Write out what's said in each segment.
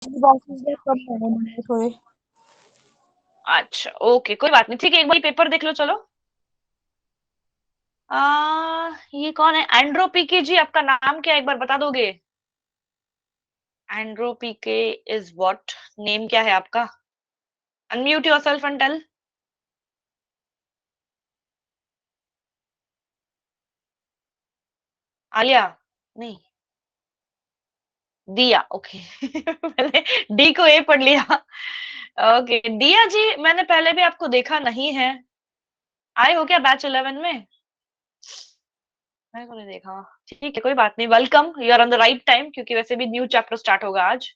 Boxes कम है थोड़े। अच्छा ओके, कोई बात नहीं, ठीक है, एक बार पेपर देख लो चलो। ये कौन है, एंड्रोपीके जी, आपका नाम क्या है एक बार बता दोगे? एंड्रोपीके इज व्हाट? नेम क्या है आपका? Unmute yourself and tell. Alia? नहीं, दिया, ओके। मैंने डी को ए पढ़ लिया। ओके दिया जी, मैंने पहले भी आपको देखा नहीं है। आए हो क्या बैच 11 में? मैं को नहीं देखा। ठीक है कोई बात नहीं, welcome, you are on the right time, क्योंकि वैसे भी न्यू चैप्टर स्टार्ट होगा आज।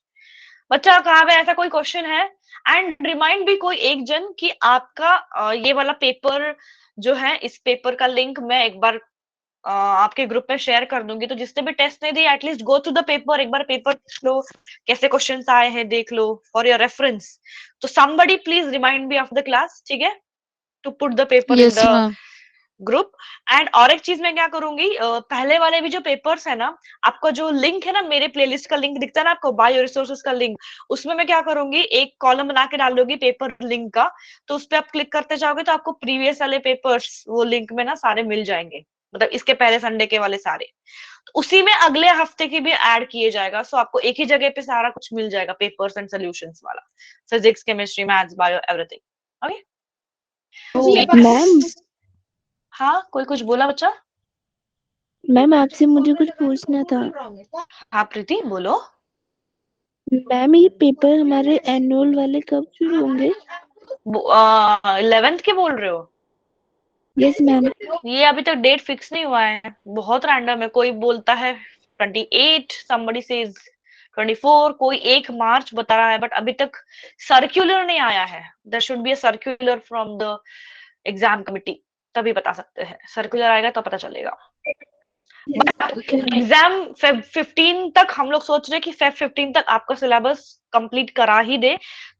बच्चा कहाँ पे ऐसा कोई क्वेश्चन है? एंड रिमाइंड भी कोई एक जन कि आपका ये वाला पेपर जो है, इस पेपर का लिंक मैं एक बार आपके ग्रुप में शेयर कर दूंगी, तो जिसने भी टेस्ट नहीं दिया at least go to the paper, एक बार पेपर देख लो, कैसे क्वेश्चंस आए हैं देख लो फॉर योर रेफरेंस। तो somebody please remind me of the class, ठीक है, to put the paper in yes the ma'am. Group. And और एक चीज मैं क्या करूंगी, पहले वाले भी जो पेपर्स है ना, आपका जो लिंक है ना, मेरे प्लेलिस्ट का लिंक दिखता है ना आपको, बायो रिसोर्सेज का लिंक, उसमें मैं क्या करूंगी, एक कॉलम बना के डाल दूंगी पेपर लिंक का। तो उस पर आप क्लिक करते जाओगे तो आपको प्रीवियस वाले पेपर्स वो लिंक में ना सारे मिल जाएंगे, मतलब इसके पहले संडे के वाले सारे। तो उसी में अगले हफ्ते की भी ऐड किए जाएगा, सो आपको एक ही जगह पे सारा कुछ मिल जाएगा, पेपर्स एंड सोल्यूशंस वाला, physics chemistry maths bio everything. Okay. Ma'am हाँ कोई कुछ बोला बच्चा? मैम आपसे मुझे कुछ पूछना था। हाँ प्रीति बोलो। मैम ये पेपर हमारे एनुअल वाले कब शुरू होंगे? 11th के बोल रहे हो? Yes ma'am. ये अभी तक डेट फिक्स नहीं हुआ है, बहुत रैंडम है, कोई बोलता है 28, somebody says 24, कोई 1 मार्च बता रहा है, बट अभी तक सर्क्यूलर नहीं आया है। There should be a circular from the exam committee, तभी बता सकते हैं, सर्कुलर आएगा तो पता चलेगा। एग्जाम फेब 15 तक हम लोग सोच रहे हैं कि फेब 15 तक आपका सिलेबस कंप्लीट करा ही दे,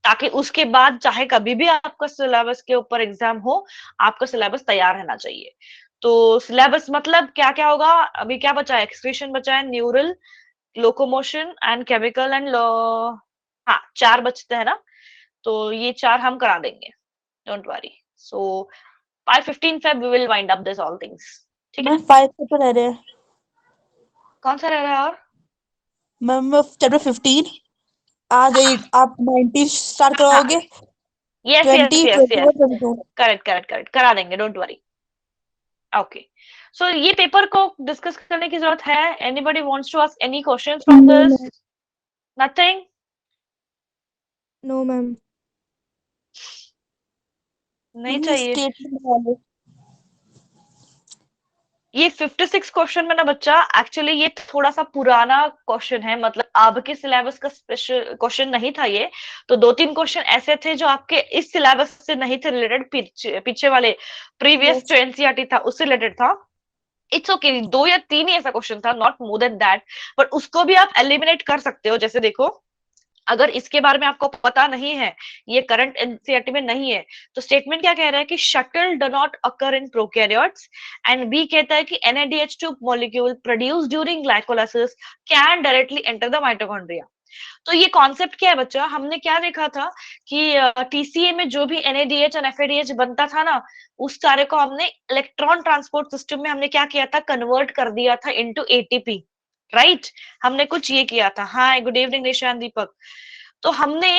ताकि उसके बाद चाहे कभी भी आपका सिलेबस के ऊपर एग्जाम हो, आपका सिलेबस तैयार रहना चाहिए। तो सिलेबस मतलब क्या क्या होगा, अभी क्या बचा है, एक्सक्रीशन बचा है, neural, locomotion and chemical and हाँ 4 बचते हैं ना, तो ये 4 हम करा देंगे, don't worry. So by 15 Feb we will wind up this all things, ठीक है। मैम 5 पेपर रह रहे हैं। कौन सा रह रहा है और? मैम चैप्टर 15 आज आप 19 स्टार्ट हाँ करवाओगे? Yes yes 20, yes 21, yes, 22। Correct correct correct, करा देंगे, डोंट वरी। ओके, सो ये पेपर को डिस्कस करने की जरूरत है? Anybody wants to ask any questions from no this? Ma'am. Nothing? No ma'am. नहीं मम्मी चाहिए? स्टेटमेंट वाले। ये 56 क्वेश्चन में ना बच्चा, एक्चुअली ये थोड़ा सा पुराना क्वेश्चन है, मतलब आपके सिलेबस का स्पेशल क्वेश्चन नहीं था ये। तो 2-3 क्वेश्चन ऐसे थे जो आपके इस सिलेबस से नहीं थे रिलेटेड, पीछे वाले प्रीवियस यस। जो एनसीईआरटी था उससे रिलेटेड था। इट्स ओके, 2 या 3 ही ऐसा क्वेश्चन था, not more than that, but उसको भी आप एलिमिनेट कर सकते हो। जैसे देखो, अगर इसके बारे में आपको पता नहीं है, ये करंट एनसीईआरटी में नहीं है, तो स्टेटमेंट क्या कह रहा है कि shuttle do not occur in prokaryotes, and B कहता है कि NADH2 molecule produce during glycolysis can directly enter the mitochondria. तो ये कॉन्सेप्ट क्या है बच्चा, हमने क्या देखा था कि टीसीए में जो भी NADH और FADH बनता था ना, उस सारे को हमने इलेक्ट्रॉन ट्रांसपोर्ट सिस्टम में हमने क्या किया था, कन्वर्ट कर दिया था इनटू एटीपी, राइट? हमने कुछ ये किया था। हाँ गुड इवनिंग निशान दीपक। तो हमने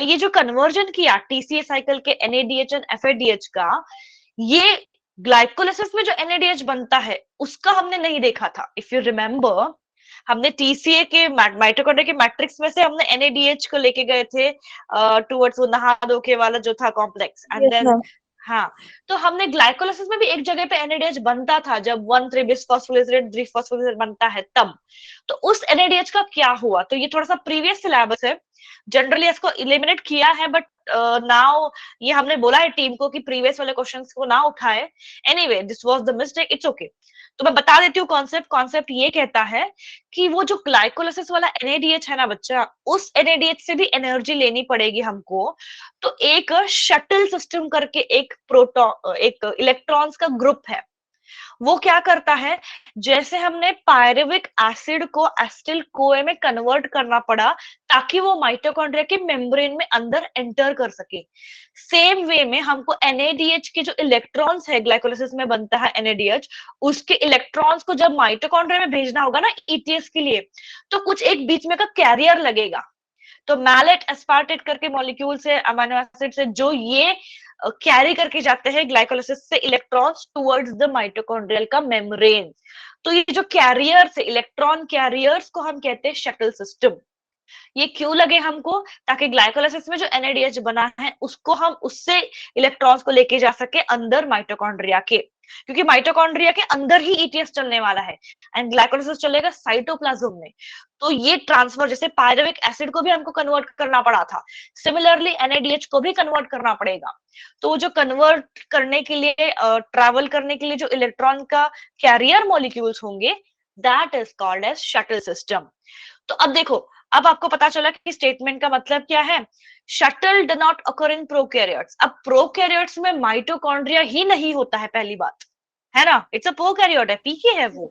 ये जो कन्वर्जन किया टीसीए साइकिल के NADH और FADH का, ये ग्लाइकोलाइसिस में जो NADH बनता है उसका हमने नहीं देखा था। इफ यू रिमेम्बर, हमने टीसीए के माइटोकॉन्ड्रिया के मैट्रिक्स में से हमने NADH को लेके गए थे टुवर्ड्स वो नहा धो के वाला जो था complex, and yes then ma'am. हाँ, तो हमने ग्लाइकोलाइसिस में भी एक जगह पे NADH बनता था, जब 1,3-बिस्फॉस्फोलिएट 3-फॉस्फोलिएट बनता है तब। तो उस NADH का क्या हुआ, तो ये थोड़ा सा प्रीवियस सिलेबस है, जनरली इसको इलिमिनेट किया है, बट नाउ ये हमने बोला है टीम को कि प्रीवियस वाले क्वेश्चंस को ना उठाए। Anyway this was the mistake, it's okay. तो मैं बता देती हूँ कॉन्सेप्ट। कॉन्सेप्ट ये कहता है कि वो जो ग्लाइकोलाइसिस वाला NADH है ना बच्चा, उस NADH से भी एनर्जी लेनी पड़ेगी हमको। तो एक शटल सिस्टम करके एक प्रोटॉन, एक इलेक्ट्रॉन्स का ग्रुप है, वो क्या करता है, जैसे हमने पायरुविक एसिड को एसिटिल कोए में कन्वर्ट करना पड़ा ताकि वो माइटोकॉन्ड्रिया के मेम्ब्रेन में अंदर एंटर कर सके, सेम वे में हमको एनएडीएच के जो इलेक्ट्रॉन्स है, ग्लाइकोलाइसिस में बनता है एनएडीएच, उसके इलेक्ट्रॉन्स को जब माइटोकॉन्ड्रिया में भेजना होगा ना ईटीएस के लिए, तो कुछ एक बीच में का कैरियर लगेगा। तो मैलेट एस्पार्टेट करके मॉलिक्यूल से, अमीनो एसिड से जो ये कैरी करके जाते हैं ग्लाइकोलाइसिस से इलेक्ट्रॉन्स टुवर्ड्स द माइटोकॉन्ड्रियल का मेम्ब्रेन। तो ये जो कैरियर्स है, इलेक्ट्रॉन कैरियर्स को हम कहते हैं शटल सिस्टम। ये क्यों लगे हमको, ताकि ग्लाइकोलाइसिस में जो एनएडीएच बना है उसको हम उससे इलेक्ट्रॉन्स को लेके जा सके अंदर माइटोकॉन्ड्रिया के, क्योंकि माइटोकॉन्ड्रिया के अंदर ही ईटीएस चलने वाला है एंड ग्लाइकोलाइसिस चलेगा साइटोप्लाज्म में। तो ये ट्रांसफर, जैसे पायरुविक एसिड को भी हमको कन्वर्ट करना पड़ा था, सिमिलरली एनएडीएच को भी कन्वर्ट करना पड़ेगा। तो जो कन्वर्ट करने के लिए, ट्रैवल करने के लिए जो इलेक्ट्रॉन का कैरियर मॉलिक्यूल्स होंगे, that is called as shuttle system. तो अब देखो, अब आपको पता चला कि स्टेटमेंट का मतलब क्या है। Shuttle do not occur in prokaryotes. अब प्रोकैरियोट्स में माइटोकॉन्ड्रिया ही नहीं होता है, पहली बात है ना, इट्स अ प्रोकैरियोट है, पीके है वो,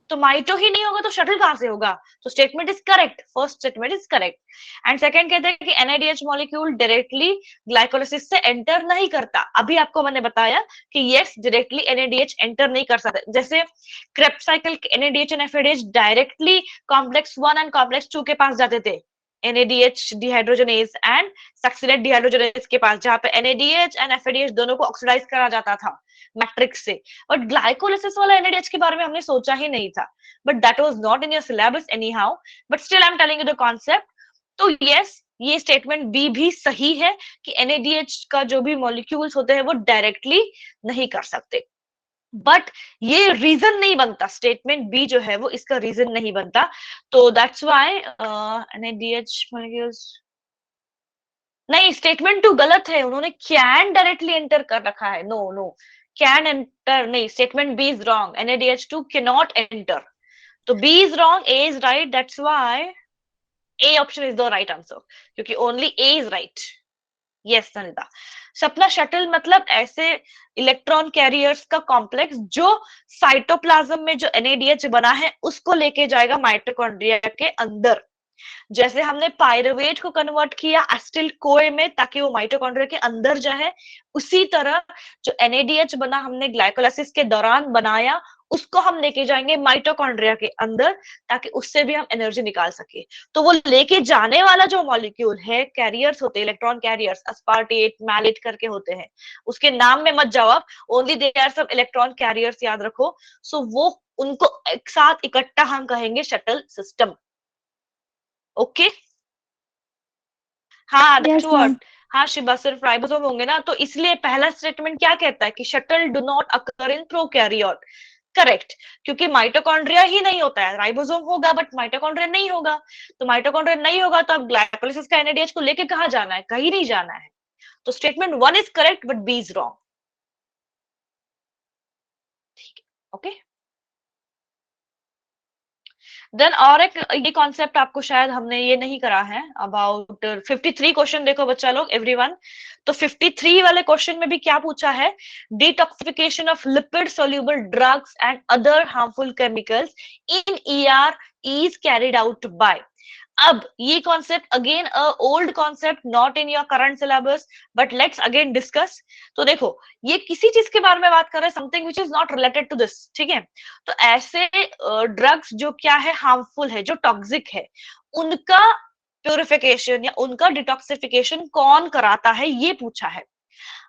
तो माइटो ही नहीं होगा तो शटल कहां से होगा। तो statement is correct, first statement is correct. And second कहते हैं कि एनएडीएच मॉलिक्यूल डायरेक्टली ग्लाइकोलाइसिस से एंटर नहीं करता। अभी आपको मैंने बताया कि यस, डायरेक्टली एनएडीएच एंटर नहीं कर सकता। जैसे क्रेब्स साइकिल के NADH and FADH directly complex 1 and complex 2 के पास जाते थे, NADH dehydrogenase and succinate dehydrogenase के पास, जहां पे NADH एंड FADH दोनों को ऑक्सीडाइज करा जाता था मैट्रिक्स से। बट ग्लाइकोलाइसिस वाला NADH के बारे में हमने सोचा ही नहीं था, but that was not in your syllabus any how, but still I am telling you the concept. तो यस, ये स्टेटमेंट बी भी सही है कि NADH का जो भी मॉलिक्यूल्स होते हैं वो डायरेक्टली नहीं कर सकते, बट ये रीजन नहीं बनता, स्टेटमेंट बी जो है वो इसका रीजन नहीं बनता। तो दैट्स व्हाई NADH मॉलिक्यूल्स, नहीं, स्टेटमेंट टू गलत है, उन्होंने कैन डायरेक्टली एंटर कर रखा है। नो नो, कैन एंटर नहीं, statement B is wrong, NADH2 can not enter. तो B is wrong, A is right, that's why A option is the right answer, क्योंकि only A is right. Yes Nanda. Sapna, shuttle मतलब ऐसे electron carriers का complex जो cytoplasm में जो NADH बना है उसको लेके जाएगा माइटोकॉन्ड्रिया के अंदर। जैसे हमने पायरुवेट को कन्वर्ट किया एसिटिल कोए में ताकि वो माइटोकॉन्ड्रिया के अंदर जाए, उसी तरह जो NADH बना हमने ग्लाइकोलाइसिस के दौरान बनाया, उसको हम लेके जाएंगे माइटोकॉन्ड्रिया के अंदर ताकि उससे भी हम एनर्जी निकाल सके। तो वो लेके जाने वाला जो मॉलिक्यूल है, कैरियर्स होते हैं, इलेक्ट्रॉन कैरियर्स, अस्पार्टेट, मैलेट करके होते हैं, उसके नाम में मत जाओ आप, ओनली दे आर सब इलेक्ट्रॉन कैरियर्स, याद रखो। सो वो उनको एक साथ इकट्ठा हम कहेंगे शटल सिस्टम। ओके हाँ, Yes, दैट्स व्हाट। ma'am. हाँ शिबा, सिर्फ राइबोसोम होंगे ना, तो इसलिए पहला स्टेटमेंट क्या कहता है कि shuttle do not occur in prokaryote. Correct, क्योंकि माइटोकॉन्ड्रिया ही नहीं होता है, राइबोसोम होगा बट माइटोकॉन्ड्रिया नहीं होगा। तो माइटोकॉन्ड्रिया नहीं होगा तो अब ग्लाइकोलाइसिस का NADH को लेके कहाँ जाना है, कहीं नहीं जाना है। तो statement 1 is correct but B is wrong. ठीक है, ओके। देन और एक ये कॉन्सेप्ट आपको शायद हमने ये नहीं करा है, अबाउट 53 क्वेश्चन देखो बच्चा लोग, एवरीवन। तो 53 वाले क्वेश्चन में भी क्या पूछा है, detoxification of lipid soluble drugs and other harmful chemicals in ER is carried out by. अब ये concept again old concept, not in your current syllabus, but let's again discuss. तो देखो, ये किसी चीज के बारे में बात कर रहे हैं, something which is not related to this, ठीक है। तो ऐसे ड्रग्स जो क्या है, हार्मफुल है, जो टॉक्सिक है, उनका प्यूरिफिकेशन या उनका डिटॉक्सिफिकेशन कौन कराता है, ये पूछा है।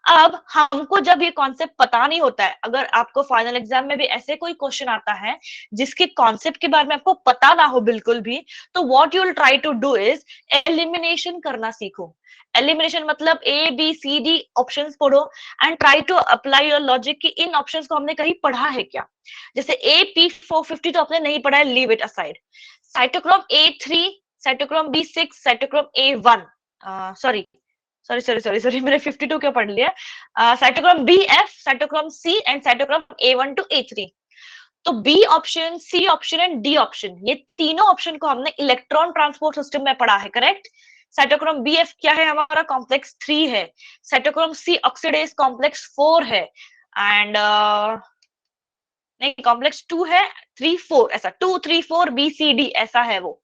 अब हमको जब ये कॉन्सेप्ट पता नहीं होता है, अगर आपको फाइनल एग्जाम में भी ऐसे कोई क्वेश्चन आता है जिसके कॉन्सेप्ट के बारे में आपको पता ना हो बिल्कुल भी, तो what you will try to do is elimination करना सीखो। एलिमिनेशन मतलब ABCD ऑप्शंस पढ़ो and try to apply your logic कि इन ऑप्शंस को हमने कहीं पढ़ा है क्या। जैसे AP450 तो आपने नहीं पढ़ा है, leave it aside. Cytochrome A3, cytochrome B6, cytochrome A1, sorry sorry मैंने 52 क्यों पढ़ लिया, cytochrome BF, cytochrome C and cytochrome A1 to A3। तो B option, C option and D option, ये तीनों ऑप्शन को हमने इलेक्ट्रॉन ट्रांसपोर्ट सिस्टम में पढ़ा है, करेक्ट। साइटोक्रोम BF क्या है, हमारा कॉम्प्लेक्स 3 है। साइटोक्रोम C ऑक्सीडेज कॉम्प्लेक्स 4 है। एंड नहीं, कॉम्प्लेक्स 2 है, 3 4 ऐसा, 2 3 4 बी सी डी ऐसा है वो।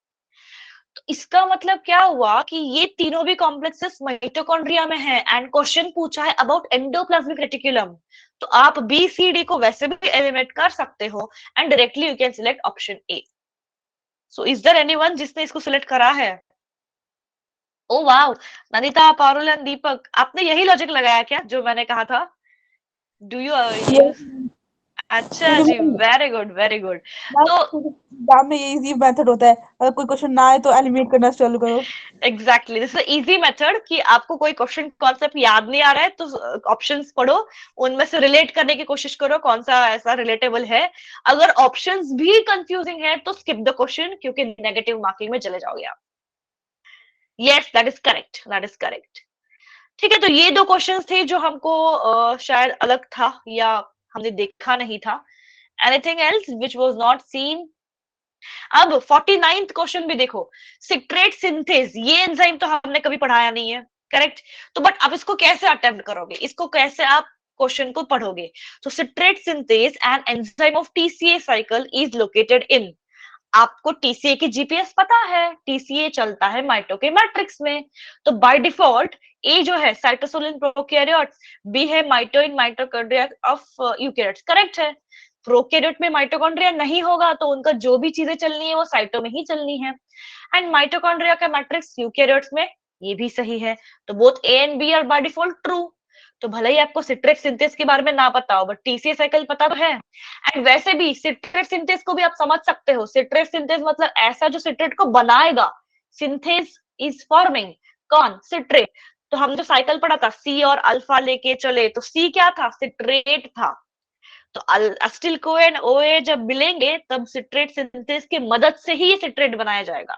तो इसका मतलब क्या हुआ कि ये तीनों भी कॉम्प्लेक्सेस माइटोकॉन्ड्रिया में है, एंड क्वेश्चन पूछा है अबाउट एंडोप्लाज्मिक रेटिकुलम। तो आप बी सी डी को वैसे भी एलिमिनेट कर सकते हो, and directly you can select option A. So is there anyone जिसने इसको सिलेक्ट करा है? Oh wow, Nandita, Parul and Deepak, आपने यही लॉजिक लगाया क्या जो मैंने कहा था? Do you Yes, use? अच्छा क्योंकि जी, ma'am very good very good. तो एग्जाम में ये इजी मेथड होता है, अगर कोई क्वेश्चन ना आए तो एलिमिनेट करना चालू करो। Exactly, this is easy method कि आपको कोई क्वेश्चन कॉन्सेप्ट याद नहीं आ रहा है तो ऑप्शंस पढ़ो, उनमें से रिलेट करने की कोशिश करो कौन सा ऐसा रिलेटेबल है। अगर ऑप्शंस भी कंफ्यूजिंग है तो स्किप द क्वेश्चन, क्योंकि नेगेटिव मार्किंग में चले जाओगे आप। Yes, that is correct, that is correct. ठीक है, तो ये दो क्वेश्चंस थे जो हमको शायद अलग था या हमने देखा नहीं था। Anything else which was not seen? अब 49th क्वेश्चन भी देखो, सिट्रेट सिंथेज, ये एंजाइम तो हमने कभी पढ़ाया नहीं है, करेक्ट? तो बट आप इसको कैसे अटेम्प्ट करोगे, इसको कैसे आप क्वेश्चन को पढ़ोगे? तो citrate synthase and enzyme of TCA cycle is located in, आपको टीसीए की जीपीएस पता है, टीसीए चलता है माइटो के मैट्रिक्स में। तो बाय डिफॉल्ट ए जो है साइटोसोल इन प्रोकैरियोट्स, बी है mito in mitochondria of eukaryotes, correct है। प्रोकैरियोट में माइटोकॉन्ड्रिया नहीं होगा तो उनका जो भी चीजें चलनी है वो साइटो में ही चलनी है, एंड माइटोकॉन्ड्रिया का मैट्रिक्स यूकैरियोट्स में, ये भी सही है। तो both A and B are by default true. तो भले ही आपको सिट्रेट सिंथेस के बारे में ना पता हो, बट टीसीए साइकिल पता तो है। एंड वैसे भी सिट्रेट सिंथेस को भी आप समझ सकते हो, सिट्रेट सिंथेस मतलब ऐसा जो सिट्रेट को बनाएगा, सिंथेस इज फॉर्मिंग, कौन? सिट्रेट। तो हम जो साइकिल पढ़ा था, सी और अल्फा लेके चले, तो सी क्या था? सिट्रेट था। तो अस्टिल को एंड ओए जब मिलेंगे तब सिट्रेट सिंथेस की मदद से ही ये सिट्रेट बनाया जाएगा।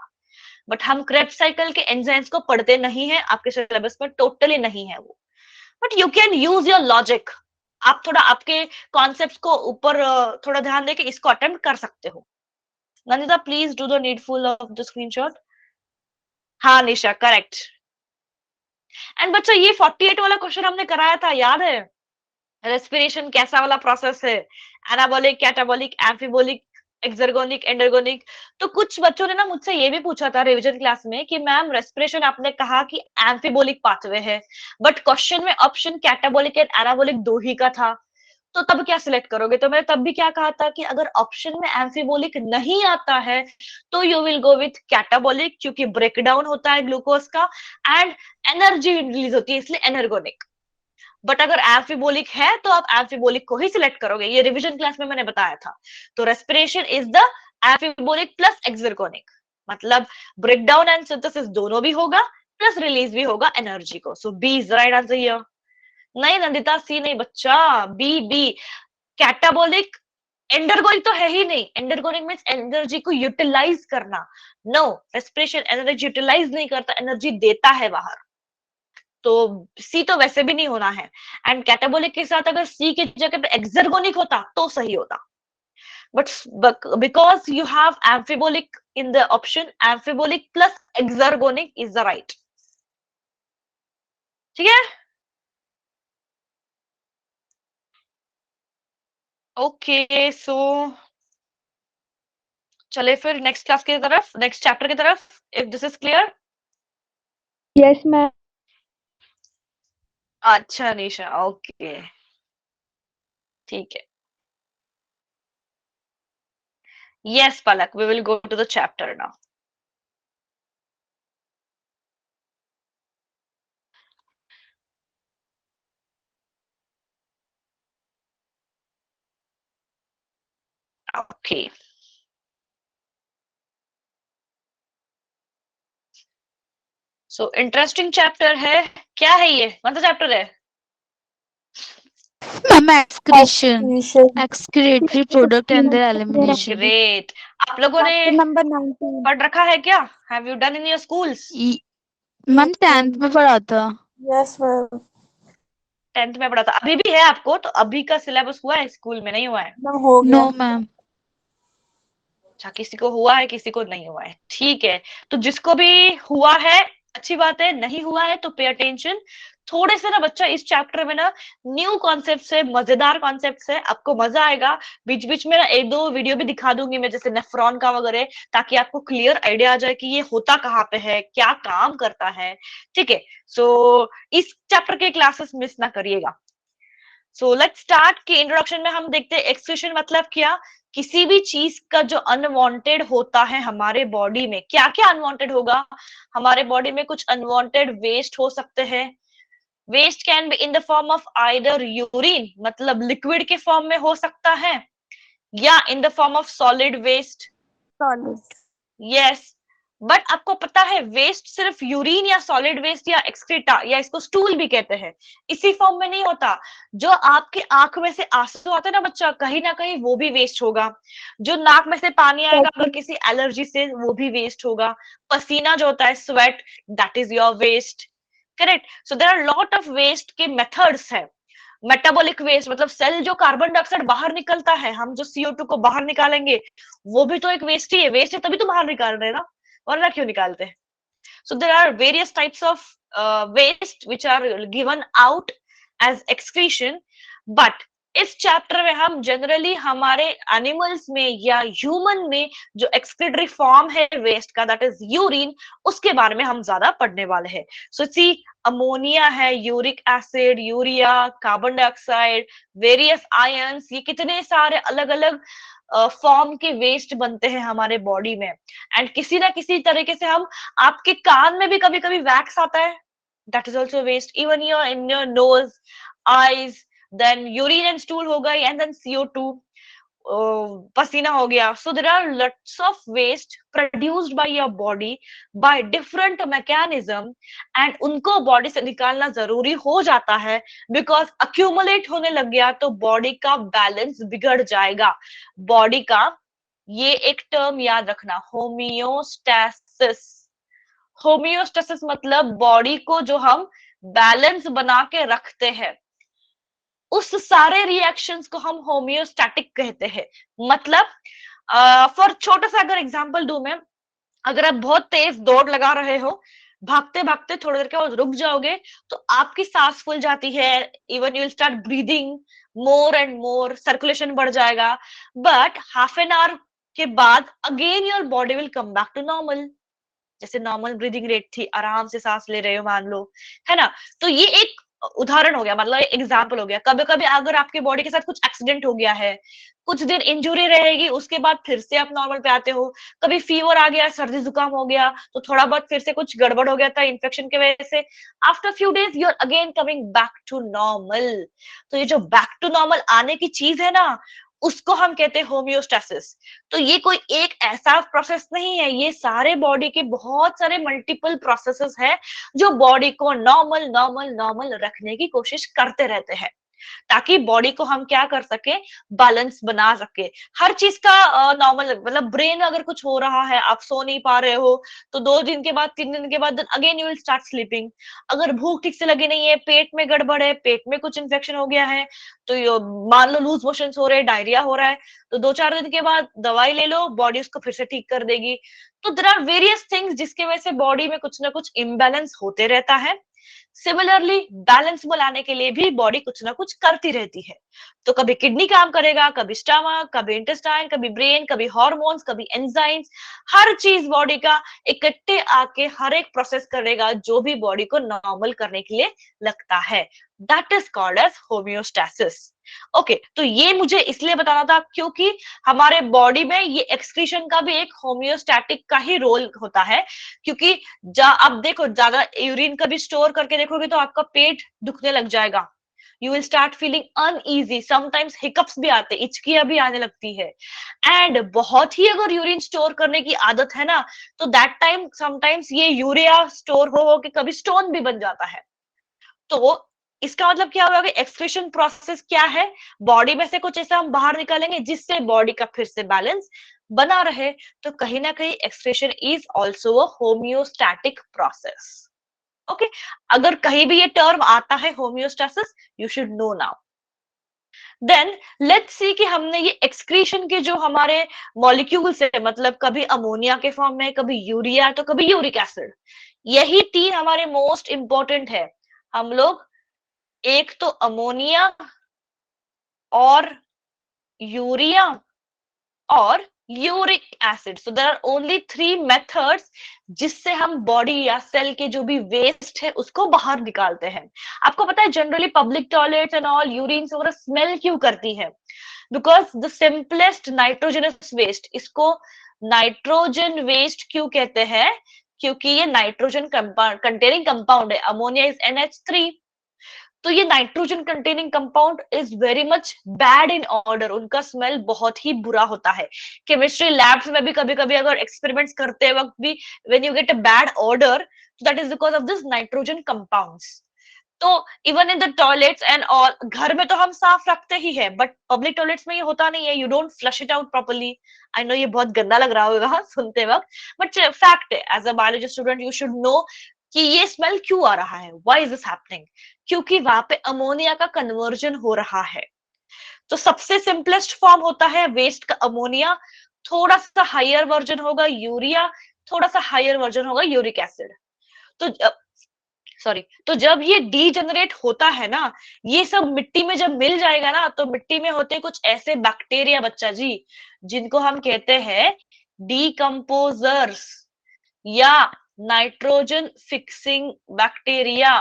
बट हम क्रेब्स साइकिल के एंजाइम्स को पढ़ते नहीं है, आपके सिलेबस में टोटली नहीं है वो। But you can use your logic, आप थोड़ा आपके कॉन्सेप्ट को ऊपर थोड़ा ध्यान देके इसको अटेम्प्ट कर सकते हो। Nandita, please do the needful of the screenshot. हाँ निशा, करेक्ट। एंड बच्चा ये 48 वाला क्वेश्चन हमने कराया था, याद है? रेस्पिरेशन कैसा वाला प्रोसेस है, एनाबॉलिक, कैटाबॉलिक, एम्फिबोलिक, एक्सर्गोनिक, एंडरगोनिक। तो कुछ बच्चों ने ना मुझसे ये भी पूछा था रिवीजन क्लास में कि मैम रेस्पिरेशन आपने कहा कि एम्फिबोलिक पाथवे है, बट क्वेश्चन में ऑप्शन कैटाबॉलिक एंड एनाबॉलिक दो ही का था, तो तब क्या सिलेक्ट करोगे? तो मैंने तब भी क्या कहा था कि अगर ऑप्शन में एम्फिबोलिक नहीं आता है तो you will go with catabolic, क्योंकि ब्रेकडाउन होता है ग्लूकोज का एंड एनर्जी रिलीज होती है, इसलिए एनर्गोनिक। बट अगर एम्फिबोलिक है तो आप एम्फिबोलिक को ही सिलेक्ट करोगे, ये रिवीजन क्लास में मैंने बताया था। तो रेस्पिरेशन इज द एम्फिबोलिक प्लस एक्सर्गोनिक, मतलब ब्रेकडाउन एंड सिंथेसिस दोनों भी होगा, प्लस रिलीज भी होगा एनर्जी को। So B is right answer here. नहीं नंदिता, सी नहीं बच्चा, बी बी। कैटाबोलिक एंडरगोनिक तो है ही नहीं, एंडरगोनिक मींस एनर्जी को यूटिलाइज करना। नो, रेस्पिरेशन एनर्जी यूटिलाइज नहीं करता, एनर्जी देता है बाहर। तो सी तो वैसे भी नहीं होना है, एंड कैटाबोलिक के साथ अगर सी की जगह पे एक्सर्गोनिक होता तो सही होता, but because you have amphibolic in the option, amphibolic plus exergonic is the right. ठीक है, ओके। सो चले फिर नेक्स्ट क्लास की तरफ, नेक्स्ट चैप्टर की तरफ, if this is clear. Yes ma'am. अच्छा निशा, ओके, ठीक है। Yes Palak, we will go to the chapter now. Okay, so interesting chapter है। क्या है ये, कौन सा चैप्टर है? Ma'am, excretion, Excretion. excretory product and their elimination. Great. आप लोगों ने चैप्टर नंबर 19। पढ़ रखा है क्या? Have you done in your schools? Ma'am 10th में पढ़ा था। Yes, ma'am. 10th में पढ़ा था, अभी भी है आपको? तो अभी का सिलेबस हुआ है, स्कूल में नहीं हुआ है? ना हो गया। No ma'am. अच्छा, किसी को हुआ है, किसी को नहीं हुआ है, ठीक है। तो जिसको भी हुआ है अच्छी बात है, नहीं हुआ है तो पे अटेंशन। थोड़े से ना बच्चा इस चैप्टर में ना न्यू कॉन्सेप्ट है, मजेदार कॉन्सेप्ट है, आपको मजा आएगा। बीच बीच में ना एक दो वीडियो भी दिखा दूंगी मैं, जैसे नेफ्रॉन का वगैरह, ताकि आपको क्लियर आइडिया आ जाए कि ये होता कहाँ पे है, क्या काम करता है। ठीक है, सो इस चैप्टर के क्लासेस मिस ना करिएगा। So let's start. के इंट्रोडक्शन में हम देखते हैं एक्सक्रीशन मतलब क्या। किसी भी चीज का जो अनवांटेड होता है हमारे बॉडी में, क्या क्या अनवांटेड होगा हमारे बॉडी में। कुछ अनवांटेड वेस्ट हो सकते हैं। Waste can be in the form of either urine, मतलब लिक्विड के फॉर्म में हो सकता है, या in the form of solid waste. Solid. Yes, but आपको पता है वेस्ट सिर्फ यूरिन या सॉलिड वेस्ट या एक्सक्रीटा या इसको स्टूल भी कहते हैं, इसी फॉर्म में नहीं होता। जो आपके आंख में से आंसू आते हैं ना बच्चा, कहीं ना कहीं वो भी वेस्ट होगा। जो नाक में से पानी आएगा अगर किसी एलर्जी से, वो भी वेस्ट होगा। पसीना जो होता है, sweat, that is your waste. Correct. So there are lot of waste के मेथड्स है। मेटाबॉलिक वेस्ट मतलब सेल जो कार्बन डाइऑक्साइड बाहर निकलता है, हम जो CO2 को बाहर निकालेंगे, वो भी तो एक वेस्ट ही है। वेस्ट है तभी तो बाहर निकाल रहे हैं ना, वरना क्यों निकालते हैं। So there are various types of waste which are given out as excretion, but इस चैप्टर में हम जनरली हमारे एनिमल्स में या ह्यूमन में जो एक्सक्रीटरी फॉर्म है वेस्ट का, दैट इज यूरिन, उसके बारे में हम ज्यादा पढ़ने वाले हैं। सो सी, अमोनिया है, uric acid, urea, carbon dioxide, various ions, ये कितने सारे अलग अलग फॉर्म के वेस्ट बनते हैं हमारे बॉडी में। एंड किसी ना किसी तरीके से हम, आपके कान में भी कभी कभी वैक्स आता है, that is also waste. Even your in your nose, eyes, then urine and stool हो गई, एंड देन CO2, पसीना हो गया। So there are lots of waste produced by your body by different mechanism, and उनको body से निकालना जरूरी हो जाता है, बिकॉज अक्यूमुलेट होने लग गया तो बॉडी का बैलेंस बिगड़ जाएगा। बॉडी का, ये एक टर्म याद रखना, होमियोस्टैसिस। होमियोस्टैसिस मतलब बॉडी को जो हम बैलेंस बना के रखते हैं, उस सारे रिएक्शंस को हम होमियोस्टैटिक कहते हैं। मतलब फॉर छोटा सा अगर एग्जांपल दूं मैं, अगर आप बहुत तेज दौड़ लगा रहे हो, भागते भागते थोड़ी देर के बाद रुक जाओगे तो आपकी सांस फूल जाती है, even you will start breathing more and more, circulation बढ़ जाएगा। बट हाफ एन आवर के बाद again your body will come back to normal, जैसे नॉर्मल ब्रीदिंग रेट थी, आराम से सांस ले रहे हो मान लो, है ना। तो ये एक उदाहरण हो गया, मतलब एग्जाम्पल हो गया। कभी कभी अगर आपके बॉडी के साथ कुछ एक्सीडेंट हो गया है, कुछ दिन इंजुरी रहेगी, उसके बाद फिर से आप नॉर्मल पे आते हो। कभी फीवर आ गया, सर्दी जुकाम हो गया, तो थोड़ा बहुत फिर से कुछ गड़बड़ हो गया था इन्फेक्शन की वजह से, after few days you are again coming back to normal. तो ये जो बैक टू नॉर्मल आने की चीज है ना, उसको हम कहते हैं होमियोस्टैसिस। तो ये कोई एक ऐसा प्रोसेस नहीं है, ये सारे बॉडी के बहुत सारे मल्टीपल प्रोसेसेस है जो बॉडी को नॉर्मल नॉर्मल नॉर्मल रखने की कोशिश करते रहते हैं, ताकि बॉडी को हम क्या कर सके, बैलेंस बना सके। हर चीज का नॉर्मल, मतलब ब्रेन अगर कुछ हो रहा है, आप सो नहीं पा रहे हो, तो 2 दिन के बाद, 3 दिन के बाद again you will start sleeping. अगर भूख ठीक से लगी नहीं है, पेट में गड़बड़ है, पेट में कुछ इन्फेक्शन हो गया है, तो मान लो लूज मोशन हो रहे हैं, डायरिया हो रहा है, तो 2-4 दिन के बाद दवाई ले लो, बॉडी उसको फिर से ठीक कर देगी। तो देयर आर वेरियस थिंग्स जिसकी वजह से बॉडी में कुछ ना कुछ इम्बैलेंस होते रहता है। सिमिलरली बैलेंस बनाने के लिए भी बॉडी कुछ ना कुछ करती रहती है। तो कभी किडनी काम करेगा, कभी स्टमक, कभी इंटेस्टाइन, कभी ब्रेन, कभी हार्मोन्स, कभी एंजाइम्स, हर चीज बॉडी का इकट्ठे आके हर एक प्रोसेस करेगा जो भी बॉडी को नॉर्मल करने के लिए लगता है। That is called as homeostasis. Okay, तो ये मुझे इसलिए बताना था क्योंकि हमारे बॉडी में ये एक्सक्रीशन का भी एक होमियोस्टैटिक का ही रोल होता है। क्योंकि अब देखो, ज्यादा यूरिन कभी स्टोर करके देखोगे तो आपका पेट दुखने लग जाएगा, you will start feeling uneasy, sometimes hiccups भी आते, इचकियां भी आने लगती है। एंड बहुत ही अगर यूरिन स्टोर करने की आदत है ना, तो दैट टाइम समटाइम्स ये यूरिया स्टोर हो के कभी स्टोन भी बन जाता है। तो इसका मतलब क्या होगा कि एक्सक्रीशन प्रोसेस क्या है, बॉडी में से कुछ ऐसा हम बाहर निकालेंगे जिससे बॉडी का फिर से बैलेंस बना रहे। तो कहीं ना कहीं excretion is also a homeostatic process. Okay, अगर कहीं भी ये टर्म आता है homeostasis, you should know now. Then let's see कि हमने ये एक्सक्रीशन के जो हमारे मॉलिक्यूल्स है, मतलब कभी अमोनिया के फॉर्म में, कभी यूरिया, तो कभी यूरिक एसिड, यही तीन हमारे मोस्ट इंपॉर्टेंट है। हम लोग एक तो अमोनिया और यूरिया और uric acid, so there are only 3 methods जिससे हम बॉडी या सेल के जो भी वेस्ट है उसको बाहर निकालते हैं। आपको पता है generally public toilets and all urine वगैरह स्मेल क्यों करती है? Because the simplest nitrogenous waste, इसको नाइट्रोजन वेस्ट क्यों कहते हैं? क्योंकि ये नाइट्रोजन कंटेनिंग कंपाउंड है। अमोनिया इज NH3, तो ये nitrogen containing compound is very much bad in odour, उनका स्मेल बहुत ही बुरा होता है। केमिस्ट्री लैब्स में भी कभी कभी अगर एक्सपेरिमेंट्स करते वक्त भी when you get a bad odour, that is because of this nitrogen compounds. तो even in the toilets and all, घर में तो हम साफ रखते ही है, बट पब्लिक टॉयलेट्स में ये होता नहीं है, you don't flush it out properly. I know ये बहुत गंदा लग रहा होगा सुनते वक्त, बट फैक्ट है, as a biology student you should know कि ये स्मेल क्यों आ रहा है, व्हाई इज दिस हैपनिंग? क्योंकि वहां पे अमोनिया का कन्वर्जन हो रहा है। तो सबसे सिंपलेस्ट फॉर्म होता है वेस्ट का अमोनिया, थोड़ा सा हायर वर्जन होगा यूरिया, थोड़ा सा हायर वर्जन होगा यूरिक एसिड। तो तो जब ये डीजेनरेट होता है ना, ये सब मिट्टी में जब मिल जाएगा ना, तो मिट्टी में होते कुछ ऐसे बैक्टीरिया बच्चा जी, जिनको हम कहते हैं डीकम्पोजर्स या नाइट्रोजन फिक्सिंग बैक्टीरिया।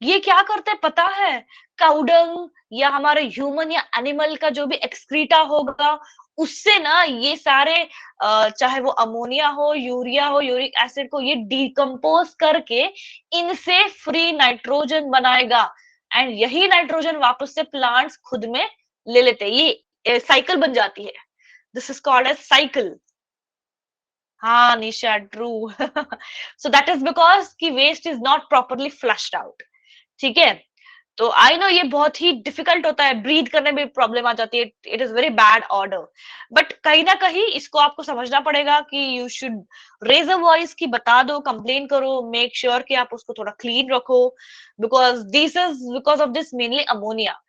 ये क्या करते हैं पता है? काउडंग या हमारे ह्यूमन या एनिमल का जो भी एक्सक्रीटा होगा, उससे ना ये सारे चाहे वो अमोनिया हो, यूरिया हो, यूरिक एसिड को, ये डिकम्पोज करके इनसे फ्री नाइट्रोजन बनाएगा, एंड यही नाइट्रोजन वापस से प्लांट्स खुद में ले लेते हैं। ये साइकिल बन जाती है, this is called as cycle. हाँ Nisha, true. So that is because कि waste is not properly flushed out. ठीक है, तो आई नो ये बहुत ही डिफिकल्ट होता है, ब्रीथ करने में प्रॉब्लम आ जाती है, it is very bad odour, but कहीं ना कहीं इसको आपको समझना पड़ेगा कि you should raise a voice की बता दो, कंप्लेन करो, मेक श्योर कि आप उसको थोड़ा क्लीन रखो, because this is because of this mainly ammonia.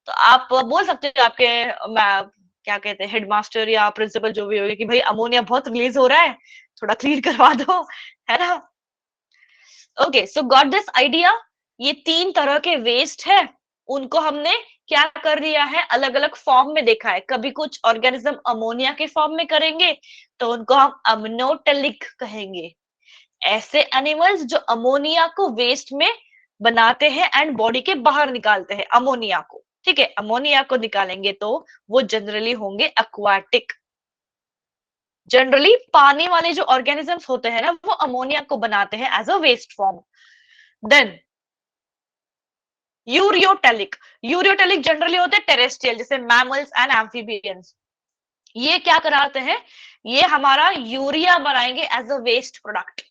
तो आप बोल सकते हो आपके क्या कहते हैं हेडमास्टर या प्रिंसिपल जो भी होगी कि भाई अमोनिया बहुत रिलीज हो रहा है, थोड़ा क्लीन करवा दो, है ना? Okay, so got this idea. ये 3 तरह के वेस्ट है, उनको हमने क्या कर दिया है, अलग अलग फॉर्म में देखा है। कभी कुछ ऑर्गेनिज्म अमोनिया के फॉर्म में करेंगे तो उनको हम अमनोटेलिक कहेंगे। ऐसे एनिमल्स जो अमोनिया को वेस्ट में बनाते हैं एंड बॉडी के बाहर निकालते हैं अमोनिया को। ठीक है, अमोनिया को निकालेंगे तो वो जनरली होंगे एक्वाटिक। जनरली पानी वाले जो ऑर्गेनिजम्स होते हैं ना, वो अमोनिया को बनाते हैं as a waste form. Then ureotelic, ureotelic generally होते हैं टेरेस्ट्रियल, जैसे मैमल्स एंड एम्फीबियंस। ये क्या कराते हैं, ये हमारा यूरिया बनाएंगे as a waste product.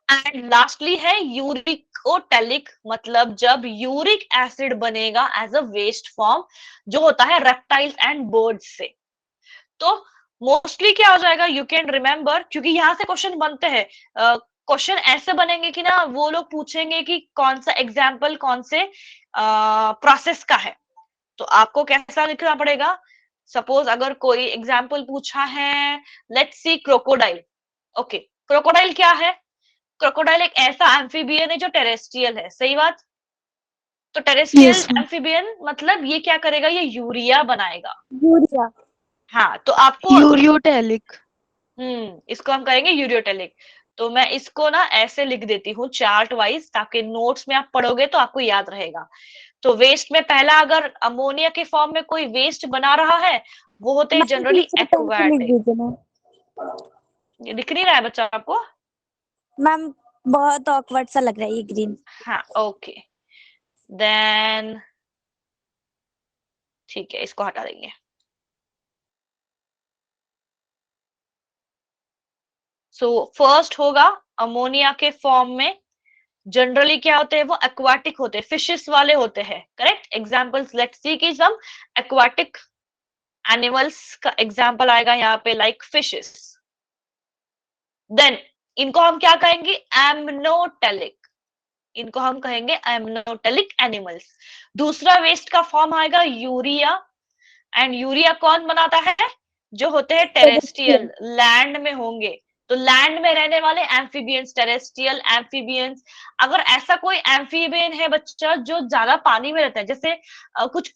And lastly है यूरिकोटेलिक, मतलब जब यूरिक एसिड बनेगा एज अ वेस्ट फॉर्म, जो होता है रेप्टाइल्स एंड बर्ड्स से। तो मोस्टली क्या हो जाएगा, यू कैन रिमेम्बर, क्योंकि यहाँ से क्वेश्चन बनते हैं, क्वेश्चन ऐसे बनेंगे कि ना वो लोग पूछेंगे कि कौन सा एग्जाम्पल कौन से प्रोसेस का है, तो आपको कैसा लिखना पड़ेगा। सपोज अगर कोई एग्जाम्पल पूछा है, let's see crocodile. Okay, crocodile क्या है? क्रोकोडाइल एक ऐसा एम्फीबियन है जो टेरेस्ट्रियल है, सही बात? तो टेरेस्ट्रियल Yes, ma'am. एम्फीबियन मतलब ये क्या करेगा, ये यूरिया बनाएगा। यूरिया। हाँ, तो आपको Uriotelic. इसको हम कहेंगे यूरियोटेलिक। तो मैं इसको ना ऐसे लिख देती हूँ चार्ट वाइज, ताकि नोट्स में आप पढ़ोगे तो आपको याद रहेगा। तो वेस्ट में पहला, अगर अमोनिया के फॉर्म में कोई वेस्ट बना रहा है, वो होते हैं जनरली एक्वाटिक। ये दिख नहीं रहा है बच्चा आपको? मैम बहुत ऑकवर्ड सा लग रहा है ये ग्रीन। हाँ, ओके, देन ठीक है, इसको हटा देंगे। सो फर्स्ट होगा अमोनिया के फॉर्म में, जनरली क्या होते हैं, वो एक्वाटिक होते हैं, फिशेस वाले होते हैं। करेक्ट, एग्जांपल्स लेट्स सी कि सम एक्वाटिक एनिमल्स का एग्जांपल आएगा यहाँ पे, लाइक फिशेस। देन इनको हम क्या कहेंगे, एमनोटेलिक, इनको हम कहेंगे एमनोटेलिक एनिमल्स। दूसरा वेस्ट का फॉर्म आएगा यूरिया, एंड यूरिया कौन बनाता है, जो होते हैं टेरेस्ट्रियल, लैंड में होंगे, तो लैंड में रहने वाले एम्फीबियंस, टेरेस्ट्रियल एम्फीबियंस। अगर ऐसा कोई एम्फीबियन है बच्चा जो ज्यादा पानी में रहता है, जैसे कुछ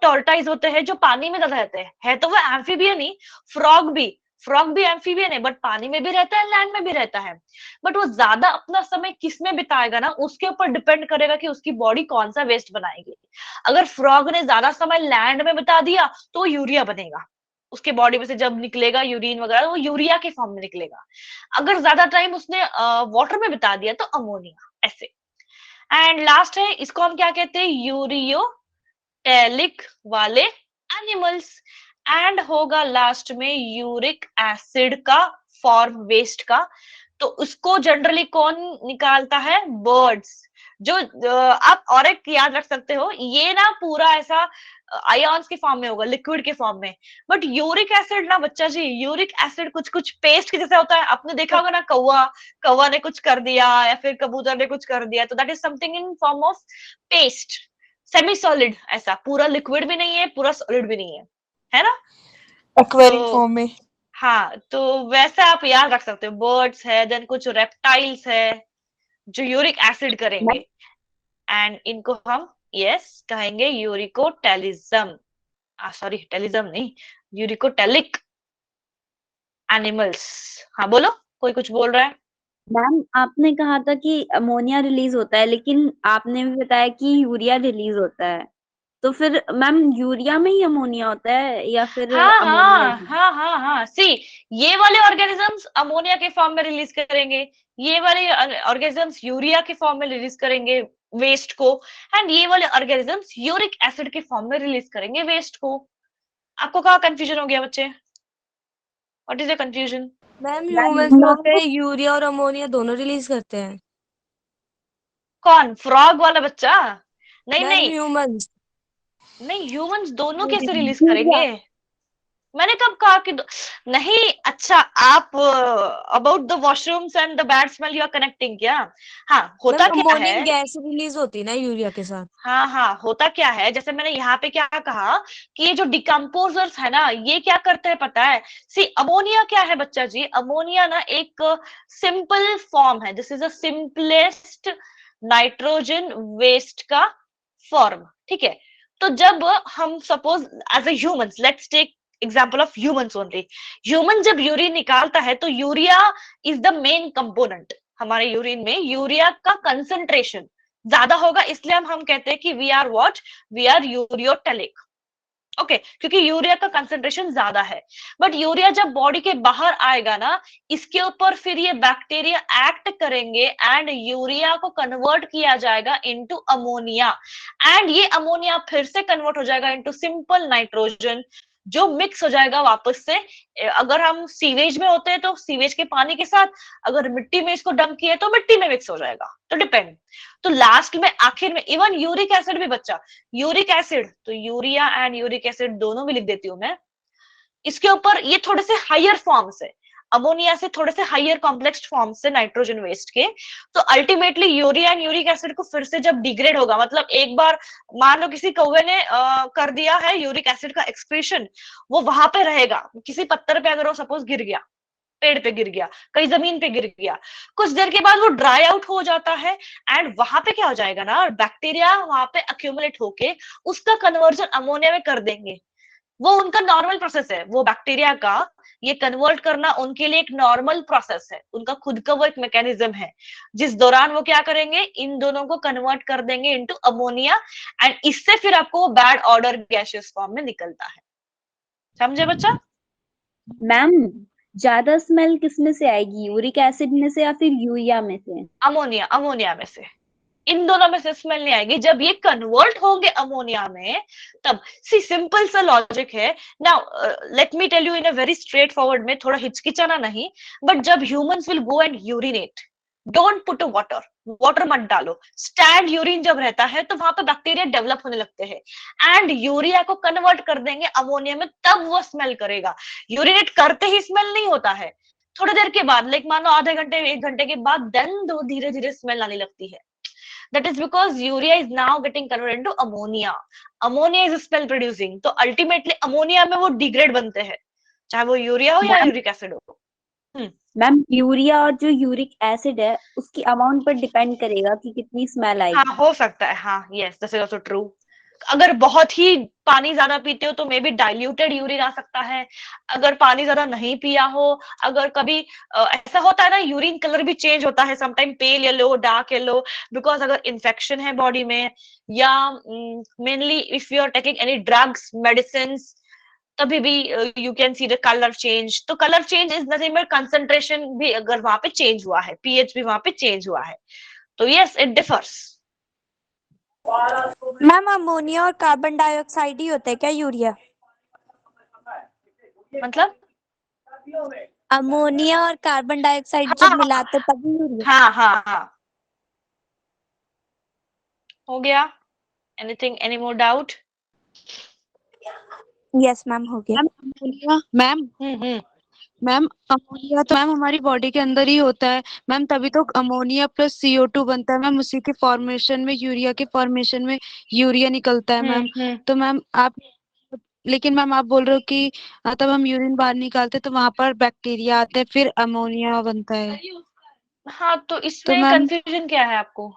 टॉर्टाइज होते हैं जो पानी में ज्यादा रहते हैं, है तो वो एम्फीबियन ही। फ्रॉग भी एम्फीबियन है, बट पानी में भी रहता है, लैंड में भी रहता है। बट वो ज्यादा अपना समय किस में बिताएगा ना, उसके ऊपर डिपेंड करेगा कि उसकी बॉडी कौन सा वेस्ट बनाएगी। अगर फ्रॉग ने ज्यादा समय लैंड में बिता दिया तो यूरिया बनेगा, उसके बॉडी में से जब निकलेगा यूरिन वगैरह वो यूरिया के फॉर्म में निकलेगा। अगर ज्यादा टाइम उसने वाटर में बिता दिया तो अमोनिया, ऐसे। एंड लास्ट है, इसको हम क्या कहते हैं, यूरियोटेलिक वाले एनिमल्स। एंड होगा लास्ट में यूरिक एसिड का फॉर्म वेस्ट का। तो उसको जनरली कौन निकालता है, बर्ड्स। जो आप और एक याद रख सकते हो, ये ना पूरा ऐसा आयॉन्स के फॉर्म में होगा, लिक्विड के फॉर्म में। बट यूरिक एसिड ना बच्चा जी, यूरिक एसिड कुछ कुछ पेस्ट के जैसा होता है। आपने देखा होगा ना, कौवा ने कुछ कर दिया या फिर कबूतर ने कुछ कर दिया, तो that is something in form of paste, semi solid. ऐसा पूरा लिक्विड भी नहीं है, पूरा सॉलिड भी नहीं है ना। एक्वेरिक तो फॉर्म में। हाँ, तो वैसे आप याद रख सकते हो, बर्ड्स है, देन कुछ रेप्टाइल्स है जो यूरिक एसिड करेंगे, एंड इनको हम यस कहेंगे यूरिकोटेलिज्म। सॉरी, टेलिज्म नहीं, यूरिकोटेलिक एनिमल्स। हाँ बोलो, कोई कुछ बोल रहा है। मैम आपने कहा था कि अमोनिया रिलीज होता है, लेकिन आपने भी बताया कि यूरिया रिलीज होता है, तो फिर मैम यूरिया में ही अमोनिया होता है या फिर हाँ अमोनिया हाँ हाँ हाँ हाँ, सी, ये वाले ऑर्गेनिजम्स अमोनिया के फॉर्म में रिलीज करेंगे, ये वाले ऑर्गेनिजम्स यूरिया के फॉर्म में रिलीज करेंगे वेस्ट को, एंड ये वाले ऑर्गेनिजम्स यूरिक एसिड के फॉर्म में रिलीज करेंगे वेस्ट को। आपको कहाँ कंफ्यूजन हो गया बच्चे, what is the confusion. Ma'am humans में होते हैं यूरिया और अमोनिया दोनों रिलीज करते हैं। कौन, फ्रॉग वाला बच्चा? नहीं मैम नहीं ह्यूमंस। नहीं, ह्यूमंस दोनों कैसे रिलीज करेंगे, मैंने कब कहा कि नहीं। अच्छा, आप about the washrooms and the bad smell you are connecting क्या। हाँ, होता मैम क्या अमोनियम है, गैस रिलीज होती है ना यूरिया के साथ। हाँ हाँ, होता क्या है, जैसे मैंने यहाँ पे क्या कहा कि ये जो डिकम्पोजर्स है ना, ये क्या करते हैं पता है। सी, अमोनिया क्या है बच्चा जी, अमोनिया ना एक सिंपल फॉर्म है, this is a simplest nitrogen waste का फॉर्म, ठीक है। तो जब हम suppose as a humans, let's take example of humans only, human जब यूरिन निकालता है तो urea is the main component. हमारे यूरिन में यूरिया का कंसंट्रेशन ज्यादा होगा, इसलिए हम कहते हैं कि we are what, we are ureotelic. Okay, क्योंकि यूरिया का कंसंट्रेशन ज्यादा है। बट यूरिया जब बॉडी के बाहर आएगा ना, इसके ऊपर फिर ये बैक्टीरिया एक्ट करेंगे एंड यूरिया को कन्वर्ट किया जाएगा इनटू अमोनिया, एंड ये अमोनिया फिर से कन्वर्ट हो जाएगा इनटू सिंपल नाइट्रोजन, जो मिक्स हो जाएगा वापस से। अगर हम सीवेज में होते हैं तो सीवेज के पानी के साथ, अगर मिट्टी में इसको डंप किए तो मिट्टी में मिक्स हो जाएगा, तो डिपेंड। तो लास्ट में आखिर में इवन यूरिक एसिड भी बच्चा, यूरिक एसिड तो यूरिया एंड यूरिक एसिड दोनों भी लिख देती हूँ मैं। इसके ऊपर ये थोड़े से हायर फॉर्म्स है, अमोनिया से थोड़े से हायर कॉम्प्लेक्स फॉर्म्स है नाइट्रोजन वेस्ट के। तो ultimately urea and uric acid को फिर से जब डिग्रेड होगा, मतलब एक बार मान लो किसी कौवे ने कर दिया है यूरिक एसिड का एक्सक्रीशन, वो वहां पे रहेगा। किसी पत्थर पे अगर वो सपोज गिर गया, पेड़ पे गिर गया, कहीं जमीन पे गिर गया, कुछ देर के बाद वो ड्राई आउट हो जाता है, एंड वहां पे क्या हो जाएगा ना, बैक्टीरिया वहां पे अक्यूमुलेट होके उसका कन्वर्जन अमोनिया में कर देंगे। वो उनका नॉर्मल प्रोसेस है, वो बैक्टीरिया का ये कन्वर्ट करना उनके लिए एक नॉर्मल प्रोसेस है, उनका खुद का वो एक मैकेनिज्म है, जिस दौरान वो क्या करेंगे, इन दोनों को कन्वर्ट कर देंगे इनटू अमोनिया, एंड इससे फिर आपको वो बैड ऑर्डर गैसियस फॉर्म में निकलता है। समझे बच्चा। मैम ज्यादा स्मेल किस में से आएगी, यूरिक एसिड में से या फिर यूरिया में से? अमोनिया में से, इन दोनों में से स्मेल नहीं आएगी। जब ये कन्वर्ट होंगे अमोनिया में तब। सी, सिंपल सा लॉजिक है। Now let me tell you in a very straightforward में, थोड़ा हिचकिचाना नहीं, बट जब humans will go and urinate, don't put water मत डालो, स्टैंड यूरिन जब रहता है तो वहां पे बैक्टीरिया डेवलप होने लगते हैं, एंड यूरिया को कन्वर्ट कर देंगे अमोनिया में, तब वो स्मेल करेगा। यूरिनेट करते ही स्मेल नहीं होता है, थोड़ी देर के बाद, लाइक मानो आधे घंटे 1 घंटे के बाद, देन दो धीरे धीरे स्मेल आने लगती है। That is because urea is now getting converted into ammonia. Ammonia is smell producing. तो ultimately ammonia में वो डिग्रेड बनते हैं, चाहे वो यूरिया हो या यूरिक एसिड हो। मैम यूरिया और जो यूरिक एसिड है उसकी अमाउंट पर डिपेंड करेगा कि कितनी स्मेल आएगी। हाँ हो सकता है, हाँ yes this is also true. अगर बहुत ही पानी ज्यादा पीते हो तो मे बी डाइल्यूटेड यूरिन आ सकता है। अगर पानी ज्यादा नहीं पिया हो, अगर कभी ऐसा होता है ना, यूरिन कलर भी चेंज होता है sometime, pale yellow, dark yellow, because अगर इन्फेक्शन है बॉडी में, या mainly if you are taking any drugs medicine, तभी भी you can see the colour change. तो colour change is nothing but concentration भी अगर वहां पे चेंज हुआ है, पीएच भी वहां पे चेंज हुआ है, तो yes it differs. Ma'am ammonia और कार्बन डाइऑक्साइड ही होता है क्या यूरिया? मतलब अमोनिया और कार्बन डाइऑक्साइड हाँ जब मिलाते तभी यूरिया। हाँ हाँ हाँ, हो गया। Anything, any more doubt? Yes ma'am हो गया। मैम अमोनिया हम्म। मैम अमोनिया तो मैम हमारी बॉडी के अंदर ही होता है मैम, तभी तो अमोनिया प्लस CO2 बनता है मैम, उसी के फॉर्मेशन में, यूरिया के फॉर्मेशन में यूरिया निकलता है मैम। तो मैम आप, लेकिन मैम आप बोल रहे हो कि तब हम यूरिन बाहर निकालते तो वहां पर बैक्टीरिया आते हैं, फिर अमोनिया बनता है। हाँ तो तो इसमें मैम कंफ्यूजन क्या है आपको?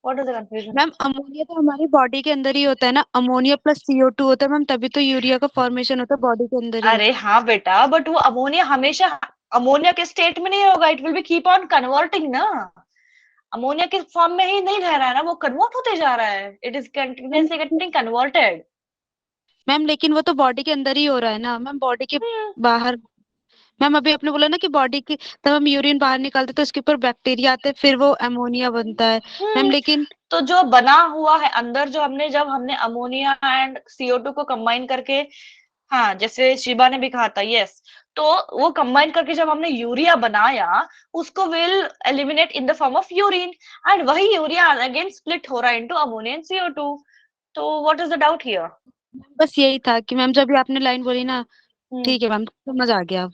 What is the confusion? Ma'am ammonia तो हमारी बॉडी के अंदर ही होता है ना, अमोनिया प्लस CO2 होता है मैम, तभी तो यूरिया का फॉर्मेशन होता है बॉडी के अंदर ही। अरे हाँ बेटा, बट वो अमोनिया हमेशा अमोनिया के स्टेट में नहीं होगा, it will be keep on converting ना। अमोनिया के फॉर्म में ही नहीं रह रहा है ना, वो कन्वर्ट होते जा रहा है, it is continuously getting converted. Ma'am लेकिन वो तो बॉडी के अंदर ही हो रहा है ना मैम, बॉडी के बाहर। मैम अभी आपने बोला ना कि बॉडी की, तब हम यूरिन बाहर निकालते तो उसके ऊपर बैक्टीरिया आते हैं, फिर वो अमोनिया बनता है मैम। लेकिन तो जो बना हुआ है अंदर, जो जब हमने अमोनिया एंड CO2 को कंबाइन करके, हाँ जैसे शिबा ने भी कहा था, यस, तो वो कंबाइन करके जब हमने यूरिया बनाया, उसको will eliminate in the form of urine, and वही यूरिया अगेन स्प्लिट हो रहा है इनटू अमोनिया एंड CO2। तो what is the doubt here? बस यही था कि मैम जब भी आपने लाइन बोली ना, ठीक है मैम, समझ आ गया अब।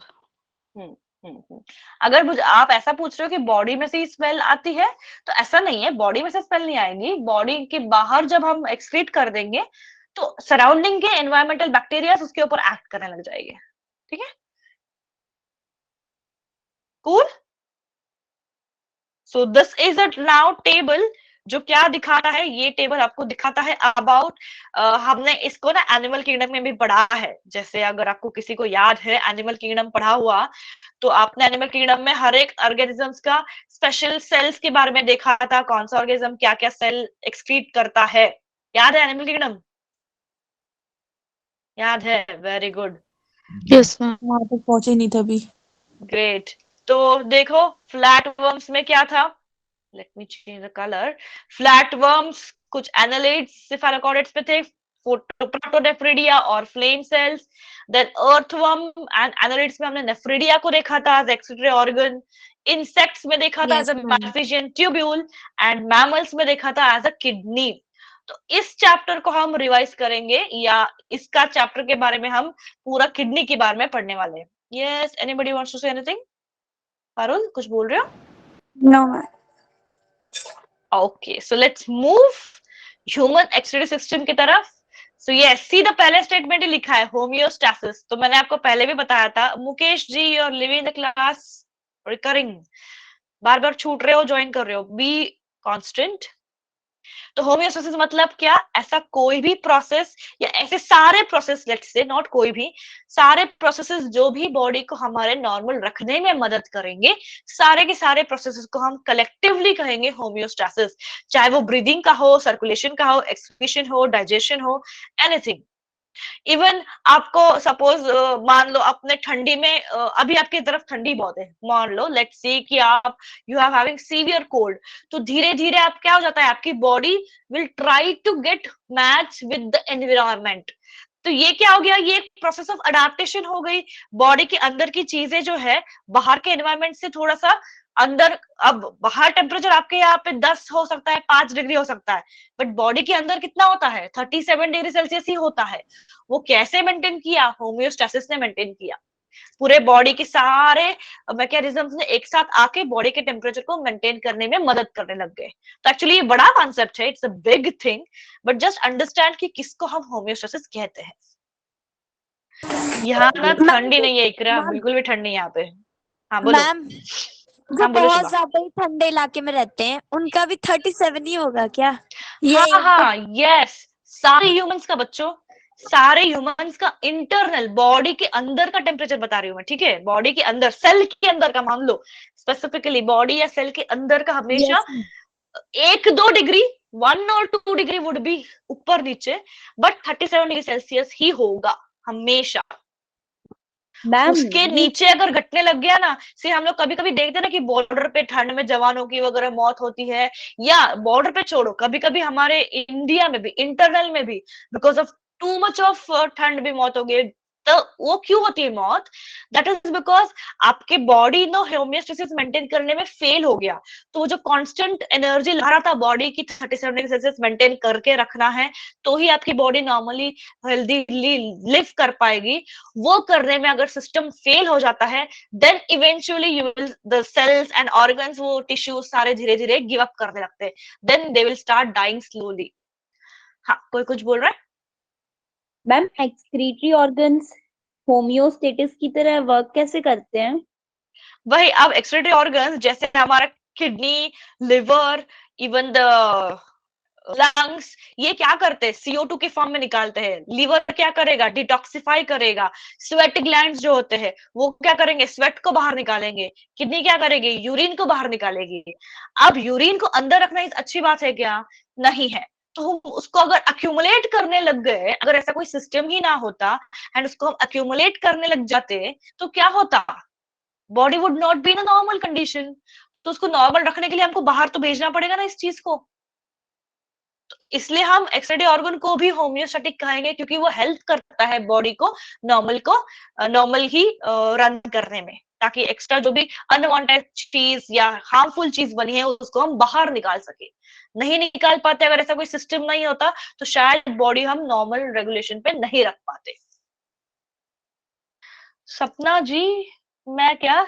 अगर आप ऐसा पूछ रहे हो कि बॉडी में से ही स्मेल आती है, तो ऐसा नहीं है, बॉडी में से स्मेल नहीं आएगी, बॉडी के बाहर जब हम एक्सक्रीट कर देंगे तो सराउंडिंग के एनवायरमेंटल बैक्टीरिया उसके ऊपर एक्ट करने लग जाएंगे। ठीक है, cool. So this is a now table जो क्या दिखाता है, ये टेबल आपको दिखाता है अबाउट, हमने इसको ना एनिमल किंगडम में भी पढ़ा है। जैसे अगर आपको किसी को याद है एनिमल किंगडम पढ़ा हुआ, तो आपने एनिमल किंगडम में हर एक ऑर्गेनिजम्स का स्पेशल सेल्स के बारे में देखा था, कौन सा ऑर्गेनिज्म क्या क्या सेल एक्सक्रीट करता है। याद है एनिमल किंगडम? याद है, वेरी गुड। Yes ma'am. वहां तक पहुंचे नहीं था अभी। ग्रेट। तो देखो फ्लैट वर्म्स में क्या था, let me change the colour. Flat worms कुछ एनालिड्स सिफालोकॉरिड्स पे थे, प्रोटोनेफ्रिडिया और flame cells. Then earthworm and annelids में हमने नेफ्रिडिया को देखा था एज एक्सक्रीटरी ऑर्गन, इंसेक्ट्स में देखा था as a Malpighian tubule, and mammals में देखा था एज अ किडनी। तो इस चैप्टर को हम रिवाइज करेंगे, या इसका चैप्टर के बारे में हम पूरा किडनी के बारे में पढ़ने वाले हैं। Yes, anybody wants to say anything? Parul कुछ बोल रहे हो? No ma'am. Okay, so let's move human excretory system की तरफ। सो यस, सी द पहले स्टेटमेंट ही लिखा है होमियोस्टैसिस। तो मैंने आपको पहले भी बताया था, Mukesh ji you are living the class recurring, बार बार छूट रहे हो, ज्वाइन कर रहे हो, बी कांस्टेंट। तो होमियोस्टैसिस मतलब क्या? ऐसा कोई भी प्रोसेस या ऐसे सारे प्रोसेस, लेट्स से नॉट कोई भी, सारे प्रोसेसेस जो भी बॉडी को हमारे नॉर्मल रखने में मदद करेंगे, सारे के सारे प्रोसेसेस को हम कलेक्टिवली कहेंगे होमियोस्टैसिस। चाहे वो ब्रीदिंग का हो, सर्कुलेशन का हो, एक्सक्रीशन हो, डाइजेशन हो, एनीथिंग। इवन आपको सपोज मान लो अपने ठंडी में, अभी आपकी तरफ ठंडी बहुत है, मान लो लेट्स सी कि आप you are having severe cold, तो धीरे धीरे आप क्या हो जाता है, आपकी body will try to get match with the environment. तो ये क्या हो गया, ये एक प्रोसेस ऑफ अडेप्टेशन हो गई। बॉडी के अंदर की चीजें जो है बाहर के एनवायरनमेंट से थोड़ा सा अंदर, अब बाहर टेम्परेचर आपके यहाँ पे 10 हो सकता है, 5 डिग्री हो सकता है, बट बॉडी के अंदर कितना होता है, 37 डिग्री सेल्सियस ही होता है। वो कैसे मेंटेन किया? होमियोस्टैसिस ने मेंटेन किया। पूरे बॉडी के सारे मैकेनिज्म्स ने एक साथ आके बॉडी के टेम्परेचर को मेंटेन करने में मदद करने लग गए। तो एक्चुअली ये बड़ा कॉन्सेप्ट है, it's a big thing, but just understand कि किसको हम होमियोस्टैसिस कहते हैं। यहाँ ना ठंडी नहीं है इकरा, बिल्कुल भी ठंड नहीं है यहाँ पे। हाँ बोलो। मैम जो हाँ बोलो बहुत शुभा। ज्यादा ही ठंडे इलाके में रहते हैं उनका भी 37 ही होगा क्या? ये हाँ एकदम हाँ यस, सारे ह्यूमंस का बच्चों, सारे ह्यूमंस का इंटरनल बॉडी के अंदर का टेम्परेचर बता रही हूँ मैं, ठीक है? बॉडी के अंदर, सेल के अंदर का मान लो, स्पेसिफिकली बॉडी या सेल के अंदर का हमेशा यस 1-2 डिग्री, 1 और 2 डिग्री वुड बी ऊपर नीचे, बट 37 डिग्री सेल्सियस ही होगा हमेशा। मैम उसके नीचे अगर घटने लग गया ना, से हम लोग कभी कभी देखते हैं ना कि बॉर्डर पे ठंड में जवानों की वगैरह मौत होती है, या बॉर्डर पे छोड़ो, कभी कभी हमारे इंडिया में भी, इंटरनल में भी, because of too much of ठंड भी मौत हो गई। तो वो क्यों होती है मौत? दैट इज बिकॉज आपके बॉडी नो होम्योस्टेसिस मेंटेन करने में फेल हो गया। तो वो जो कांस्टेंट एनर्जी ला रहा था बॉडी की 37 डिग्री सेल्सियस मेंटेन करके रखना है, तो ही आपकी बॉडी नॉर्मली हेल्दीली लिव कर पाएगी। वो करने में अगर सिस्टम फेल हो जाता है, then eventually you will, the cells and organs, वो टिश्यूज सारे धीरे धीरे गिव अप करने लगते हैं, then they will start dying slowly. हाँ कोई कुछ बोल रहा है? मैम एक्सक्रीटरी ऑर्गन्स होम्योस्टेटिस की तरह वर्क कैसे करते हैं? वही, अब एक्सक्रीटरी ऑर्गन्स जैसे हमारा kidney, liver, even the lungs, ये क्या करते हैं? CO2 के फॉर्म में निकालते हैं। लिवर क्या करेगा? डिटॉक्सिफाई करेगा। स्वेट ग्लैंड्स जो होते हैं वो क्या करेंगे? स्वेट को बाहर निकालेंगे। किडनी क्या करेगी? यूरिन को बाहर निकालेगी। अब यूरिन को अंदर रखना इस अच्छी बात है क्या? नहीं है। तो हम उसको अगर अक्यूमुलेट करने लग गए, अगर ऐसा कोई सिस्टम ही ना होता एंड उसको हम अक्यूमुलेट करने लग जाते, तो क्या होता? Body would not be in a normal condition. तो उसको नॉर्मल रखने के लिए हमको बाहर तो भेजना पड़ेगा ना इस चीज को। इसलिए हम एक्सरेडी ऑर्गन को भी होम्योस्टैटिक कहेंगे, क्योंकि वो हेल्प करता है बॉडी को नॉर्मल ही रन करने में, ताकि एक्स्ट्रा जो भी अनवांटेड चीज या हार्मफुल चीज बनी है उसको हम बाहर निकाल सके। नहीं निकाल पाते, अगर ऐसा कोई सिस्टम नहीं होता तो शायद बॉडी हम नॉर्मल रेगुलेशन पे नहीं रख पाते। सपना जी, मैं क्या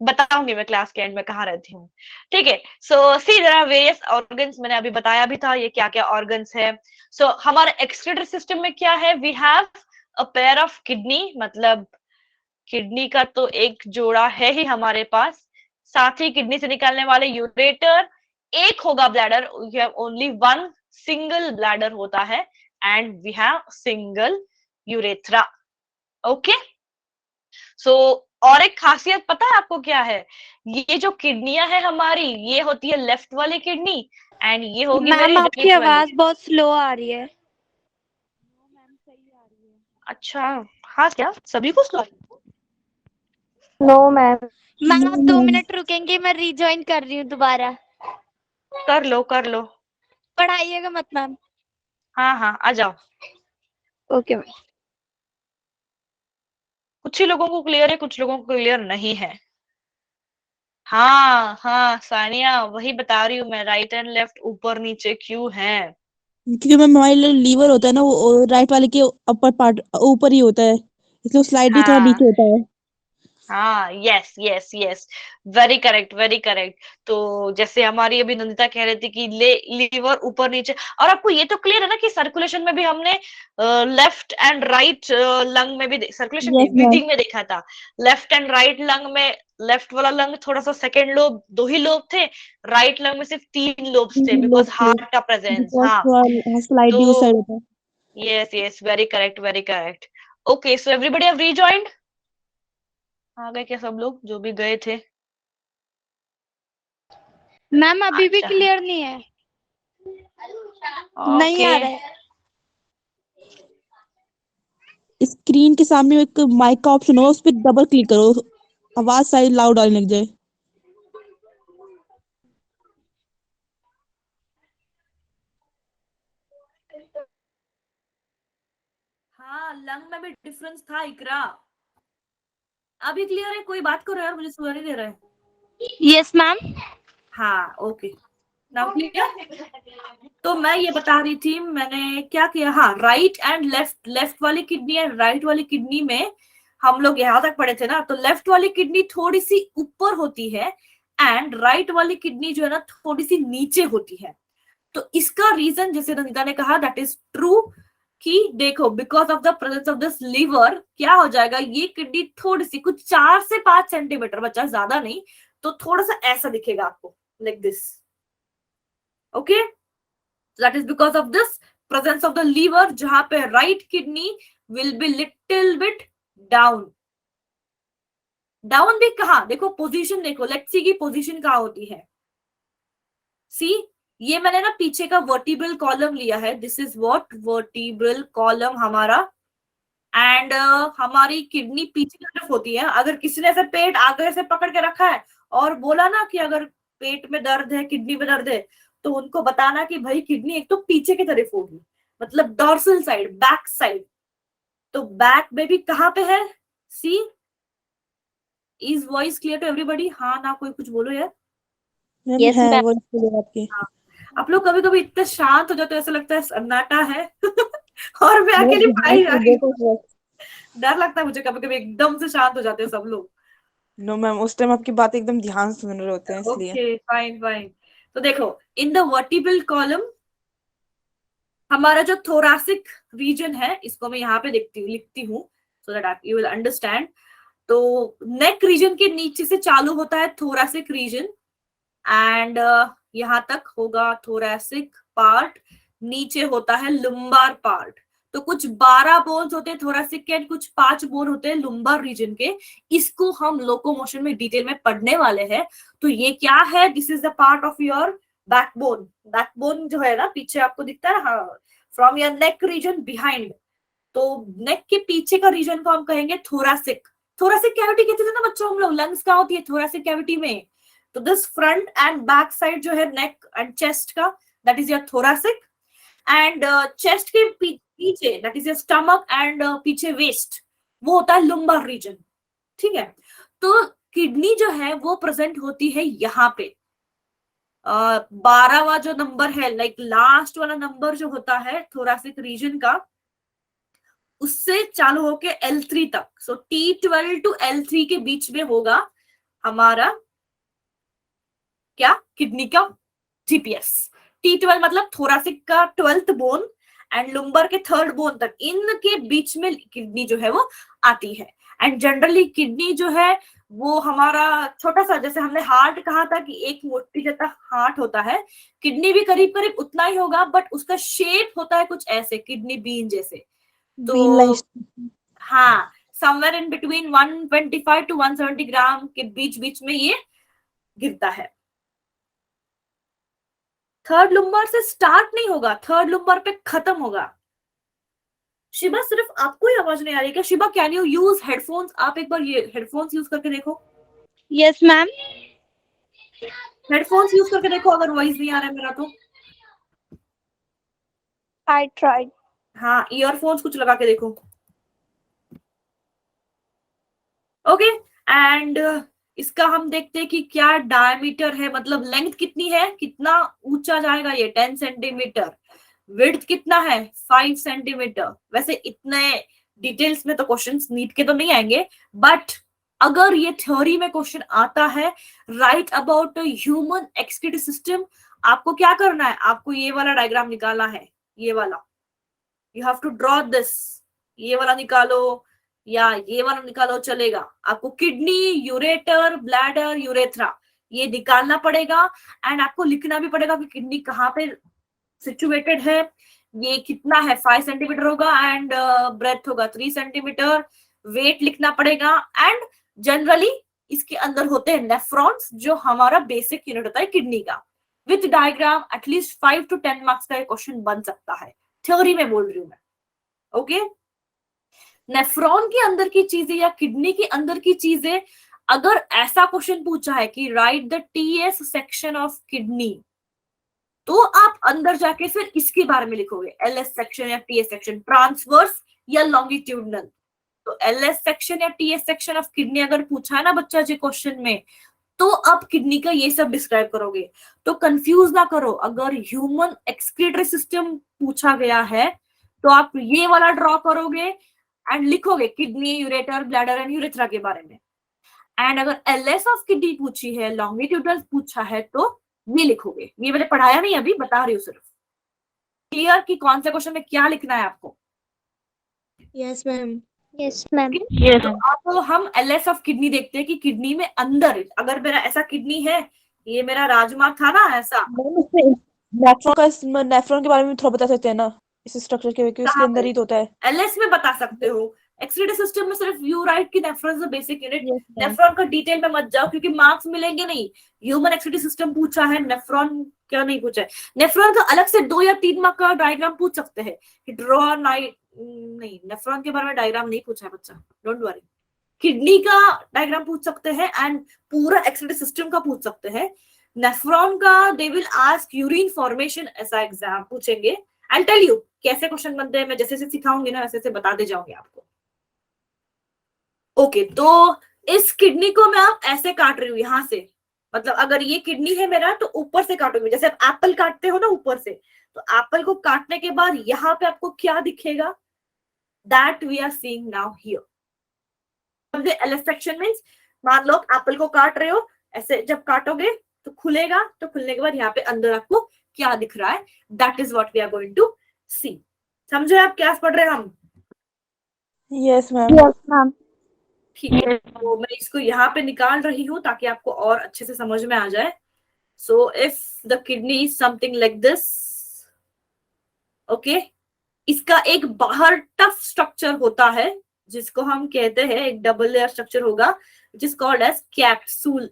बताऊंगी, मैं क्लास के एंड में कहाँ रहती हूँ। ठीक है, सो सी देयर आर वेरियस ऑर्गन्स, मैंने अभी बताया भी था ये क्या क्या ऑर्गन्स है। सो हमारे एक्सक्रीटरी सिस्टम में क्या है? We have a pair of kidney, मतलब किडनी का तो एक जोड़ा है ही हमारे पास, साथ ही किडनी से निकलने वाले यूरेटर, एक होगा bladder, we have only one single bladder होता है, and we have single urethra. Okay, so और एक खासियत पता है आपको क्या है? ये जो किडनियां है हमारी, ये होती है लेफ्ट वाली किडनी, एंड ये होगी मेरी मैम आपकी राइट वाली। आवाज बहुत स्लो आ रही है। अच्छा, हाँ क्या सभी को सुना? No ma'am. मैम आप 2 मैम मिनट रुकेंगे, मैं रिजॉइन कर रही हूँ दोबारा। कर लो कर लो। पढ़ाइएगा मत मैम। हाँ हाँ आ जाओ। Okay ma'am. कुछ ही लोगों को क्लियर है, कुछ लोगों को क्लियर नहीं है। हाँ हाँ सानिया, वही बता रही हूँ मैं, राइट एंड लेफ्ट ऊपर नीचे क्यों है। क्योंकि मैम हमारे लीवर होता है ना, वो राइट वाले के अपर पार्ट ऊपर ही होता है, इसलिए स्लाइडली थोड़ा हाँ नीचे होता है। हाँ yes yes yes, very correct very correct. तो जैसे हमारी अभी नंदिता कह रही थी कि लीवर ऊपर नीचे, और आपको ये तो क्लियर है ना कि सर्कुलेशन में भी हमने लेफ्ट एंड राइट लंग में भी, सर्कुलेशन यस नहीं मैम। ब्रीथिंग में देखा था, लेफ्ट एंड राइट लंग में लेफ्ट वाला लंग थोड़ा सा सेकेंड लोब, 2 ही लोब थे, राइट लंग में सिर्फ 3 लोब्स थे, तीन बिकॉज लोग थे, हार्ट का प्रेजेंस। बिकॉज हाँ थोड़ा स्लाइडली उस साइड तो होता है। Yes yes, very correct very correct. Okay, so everybody have rejoined, आ गए क्या सब लोग जो भी गए थे? मैम अभी भी अच्छा क्लियर नहीं है, नहीं ओके, आ रहा है। स्क्रीन के सामने एक माइक का ऑप्शन होगा, उस पर डबल क्लिक करो, आवाज सारी लाउड आने लग जाए। हाँ लंग में भी डिफरेंस था इकरा। अभी क्लियर है? कोई बात करो यार, मुझे सुनाई नहीं दे रहा है। Yes ma'am. हाँ ओके, नाउ क्लियर। तो मैं ये बता रही थी मैंने क्या किया। हाँ राइट एंड लेफ्ट, लेफ्ट वाली किडनी एंड राइट वाली किडनी में हम लोग यहाँ तक पढ़े थे ना, तो लेफ्ट वाली किडनी थोड़ी सी ऊपर होती है एंड राइट वाली किडनी जो है ना थोड़ी सी नीचे होती है। तो इसका रीजन जैसे नंदिता ने कहा दैट इज ट्रू, कि देखो because of the presence of this liver क्या हो जाएगा, ये किडनी थोड़ी सी कुछ 4 से 5 सेंटीमीटर, बच्चा ज्यादा नहीं, तो थोड़ा सा ऐसा दिखेगा आपको, like this. Okay, that is because of this presence of the liver, जहां पे right kidney will be little bit down. Down भी कहा, देखो पोजीशन देखो, लेट्स सी की पोजीशन कहाँ होती है। सी, ये मैंने ना पीछे का वर्टिब्रल कॉलम लिया है, this is what vertebral column हमारा, एंड हमारी किडनी पीछे की तरफ होती है। अगर किसी ने ऐसे पेट आगे से पकड़ के रखा है और बोला ना कि अगर पेट में दर्द है, किडनी में दर्द है, तो उनको बताना कि भाई किडनी एक तो पीछे की तरफ होगी, मतलब डॉर्सल साइड, बैक साइड। तो बैक में भी कहाँ पे है, see, is voice clear to everybody? हाँ ना, कोई कुछ बोलो यार। मैम Yes, है ma'am. वो इसलिए आपके। हाँ, आप लोग कभी कभी इतने शांत हो जाते हो, ऐसा लगता है सन्नाटा है और मैं अकेली पाई जा रही हूँ। डर लगता है मुझे कभी कभी, एकदम से शांत हो जाते हैं सब लोग। नो मैम, उस टाइम आपकी बात एकदम ध्यान से सुन रहे होते हैं इसलिए। Okay, fine fine. तो देखो, इन द वर्टिब्रल कॉलम हमारा जो थोरासिक रीजन है, इसको मैं यहाँ पे लिखती हूँ so that you will understand. तो नेक रीजन के नीचे से चालू होता है थोरासिक रीजन, एंड यहाँ तक होगा थोरैसिक पार्ट, नीचे होता है लुम्बार पार्ट। तो कुछ 12 बोन्स होते हैं थोरैसिक के, कुछ 5 बोन होते हैं लुम्बार रीजन के। इसको हम लोकोमोशन में डिटेल में पढ़ने वाले हैं। तो ये क्या है, this is the part of your backbone. Backbone जो है ना पीछे आपको दिखता है, हाँ, from your neck region behind. तो नेक के पीछे का रीजन को हम कहेंगे थोरैसिक। थोरैसिक कैविटी कहते थे ना बच्चों हम लोग, लंग्स कहाँ होती है, थोरैसिक कैविटी में। तो this front end back side जो है नेक एंड चेस्ट का, that is your thoracic. And chest के पीछे that is your stomach, and पीछे वेस्ट, वो होता है लुम्बार रीजन। ठीक है, तो किडनी जो है वो प्रेजेंट होती है यहाँ पे। 12वां जो नंबर है, लाइक लास्ट वाला नंबर जो होता है थोरैसिक रीजन का, उससे चालू होके L3 तक, सो T12 टू L3 के बीच में होगा हमारा क्या, किडनी का जीपीएस। T12 मतलब थोरैसिक का 12th बोन एंड लुम्बर के 3rd बोन तक, इनके बीच में किडनी जो है वो आती है। एंड जनरली किडनी जो है वो हमारा छोटा सा, जैसे हमने हार्ट कहा था कि एक मोटी जैसा हार्ट होता है, किडनी भी करीब करीब उतना ही होगा, बट उसका शेप होता है कुछ ऐसे, किडनी बीन जैसे। तो हाँ, समवेयर इन बिटवीन 125 टू 170 ग्राम के बीच बीच में ये गिरता है। थर्ड लुम्बर से स्टार्ट नहीं होगा, थर्ड लुम्बर पे खत्म होगा। शिबा, सिर्फ आपको ही आवाज नहीं आ रही क्या? Shiba, can you use headphones? आप एक बार ये हेडफोन्स यूज करके देखो। Yes ma'am. हेडफोन्स यूज करके देखो, अगर वॉइस नहीं आ रहा है मेरा तो। I tried. हाँ, ईयरफोन्स कुछ लगा के देखो। ओके, एंड इसका हम देखते हैं कि क्या डायमीटर है, मतलब लेंथ कितनी है, कितना ऊंचा जाएगा ये, 10 सेंटीमीटर। विड्थ कितना है, 5 सेंटीमीटर। वैसे इतने डिटेल्स में तो क्वेश्चंस नीट के तो नहीं आएंगे, बट अगर ये थ्योरी में क्वेश्चन आता है, right about human excretory system, आपको क्या करना है, आपको ये वाला डायग्राम निकालना है, ये वाला, you have to draw this. ये वाला निकालो या ये वाला निकालो चलेगा, आपको किडनी, यूरेटर, ब्लैडर, यूरेथ्रा ये निकालना पड़ेगा। एंड आपको लिखना भी पड़ेगा कि किडनी कहाँ पे सिचुएटेड है, ये कितना है, 5 सेंटीमीटर होगा, एंड ब्रेथ होगा 3 सेंटीमीटर। वेट लिखना पड़ेगा। एंड जनरली इसके अंदर होते हैं नेफ्रॉन्स, जो हमारा बेसिक यूनिट होता है किडनी का। With diagram at least 5 to 10 marks का क्वेश्चन बन सकता है, थ्योरी में बोल रही हूँ मैं। ओके, नेफ्रॉन के अंदर की चीजें या किडनी के अंदर की चीजें, अगर ऐसा क्वेश्चन पूछा है कि right the TS section of kidney, तो आप अंदर जाके फिर इसके बारे में लिखोगे, एलएस सेक्शन या टीएस सेक्शन, ट्रांसवर्स या लॉन्गिट्यूडनल। तो एलएस सेक्शन या टीएस सेक्शन ऑफ किडनी अगर पूछा है ना बच्चा जी क्वेश्चन में, तो आप किडनी का ये सब डिस्क्राइब करोगे। तो कंफ्यूज ना करो, अगर ह्यूमन एक्सक्रीटरी सिस्टम पूछा गया है तो आप ये वाला ड्रॉ करोगे एंड लिखोगे kidney, ureter, bladder and urethra के बारे में। एंड अगर एलएस ऑफ किडनी पूछी है, लॉन्गिट्यूडनल पूछा है, तो ये लिखोगे। ये मैंने पढ़ाया नहीं, अभी बता रही हूँ सिर्फ। क्लियर कि कौन से क्वेश्चन में क्या लिखना है आपको? Yes ma'am. Yes ma'am. तो अब हम एलएस ऑफ किडनी देखते हैं कि किडनी में अंदर, अगर मेरा ऐसा किडनी है, ये मेरा राजमा था ना ऐसा, नेफ्रॉन के बारे में थोड़ा बता सकते हैं ना, इस स्ट्रक्चर के, क्योंकि उसके कहाँ अंदर पे ही तो होता है। एलएस में बता सकते हो। एक्सक्रीटरी सिस्टम में सिर्फ यू राइट की nephron is basic unit. Yes ma'am. Nephron का डिटेल में मत जाओ क्योंकि मार्क्स मिलेंगे नहीं। ह्यूमन एक्सक्रीटरी सिस्टम पूछा है, नेफ्रॉन क्या नहीं पूछा है। नेफ्रॉन का अलग से 2 या 3 मार्क का डायग्राम पूछ सकते हैं कि ड्रॉ नाइट, नहीं नेफ्रॉन के बारे में डायग्राम नहीं पूछा है बच्चा, डोंट वरी। किडनी का डायग्राम पूछ सकते हैं एंड पूरा एक्सक्रीटरी सिस्टम का पूछ सकते हैं। नेफ्रॉन का they will ask urine formation, ऐसा एग्जाम पूछेंगे। आई टेल यू कैसे क्वेश्चन बनते हैं, मैं जैसे जैसे सिखाऊंगी ना वैसे वैसे बताते जाऊंगी आपको। ओके तो इस किडनी को मैं आप ऐसे काट रही हूँ यहां से, मतलब अगर ये किडनी है मेरा तो ऊपर से काटूंगी, जैसे आप एप्पल काटते हो ना ऊपर से, तो एप्पल को काटने के बाद यहाँ पे आपको क्या दिखेगा, that we are seeing now here. LS section means, मान लो एप्पल को काट रहे हो, ऐसे जब काटोगे तो खुलेगा, तो खुलने के बाद यहाँ पे अंदर आपको क्या दिख रहा है, that is what we are going to see. समझे आप क्या पढ़ रहे हैं हम? Yes ma'am. Yes ma'am. ठीक है, तो मैं इसको यहाँ पे निकाल रही हूँ ताकि आपको और अच्छे से समझ में आ जाए। So if the kidney is something like this, okay, इसका एक बाहर टफ स्ट्रक्चर होता है जिसको हम कहते हैं, एक डबल लेयर स्ट्रक्चर होगा which is called as capsule,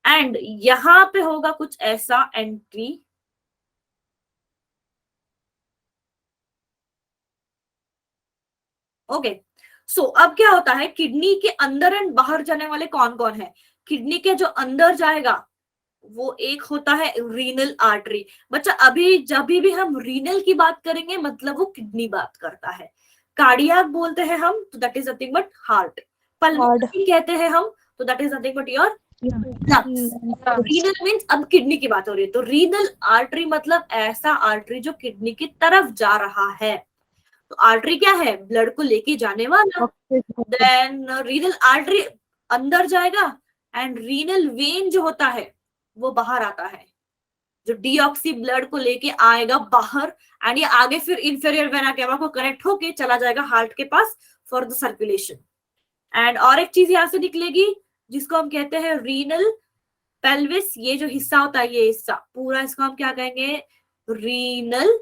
and यहाँ पे होगा कुछ ऐसा एंट्री, ओके। सो अब क्या होता है, किडनी के अंदर एंड बाहर जाने वाले कौन कौन है? किडनी के जो अंदर जाएगा वो एक होता है रीनल आर्टरी। बच्चा अभी जब भी हम रीनल की बात करेंगे मतलब वो किडनी बात करता है। कार्डियक बोलते हैं हम तो that is nothing but heart. Pulmonary कहते हैं हम तो that is nothing but your lungs. Renal means अब किडनी की बात हो रही है तो रीनल आर्टरी मतलब ऐसा आर्टरी जो किडनी की तरफ जा रहा है। तो आर्टरी क्या है? ब्लड को लेके जाने वाला। देन रीनल आर्टरी अंदर जाएगा एंड रीनल वेन जो होता है वो बाहर आता है, जो डीऑक्सी ब्लड को लेके आएगा बाहर, एंड ये आगे फिर इंफीरियर वेना केवा को कनेक्ट होके चला जाएगा हार्ट के पास फॉर द सर्कुलेशन। एंड और एक चीज यहां से निकलेगी जिसको हम कहते हैं रीनल पेल्विस। ये जो हिस्सा होता है, ये हिस्सा पूरा, इसको हम क्या कहेंगे? Renal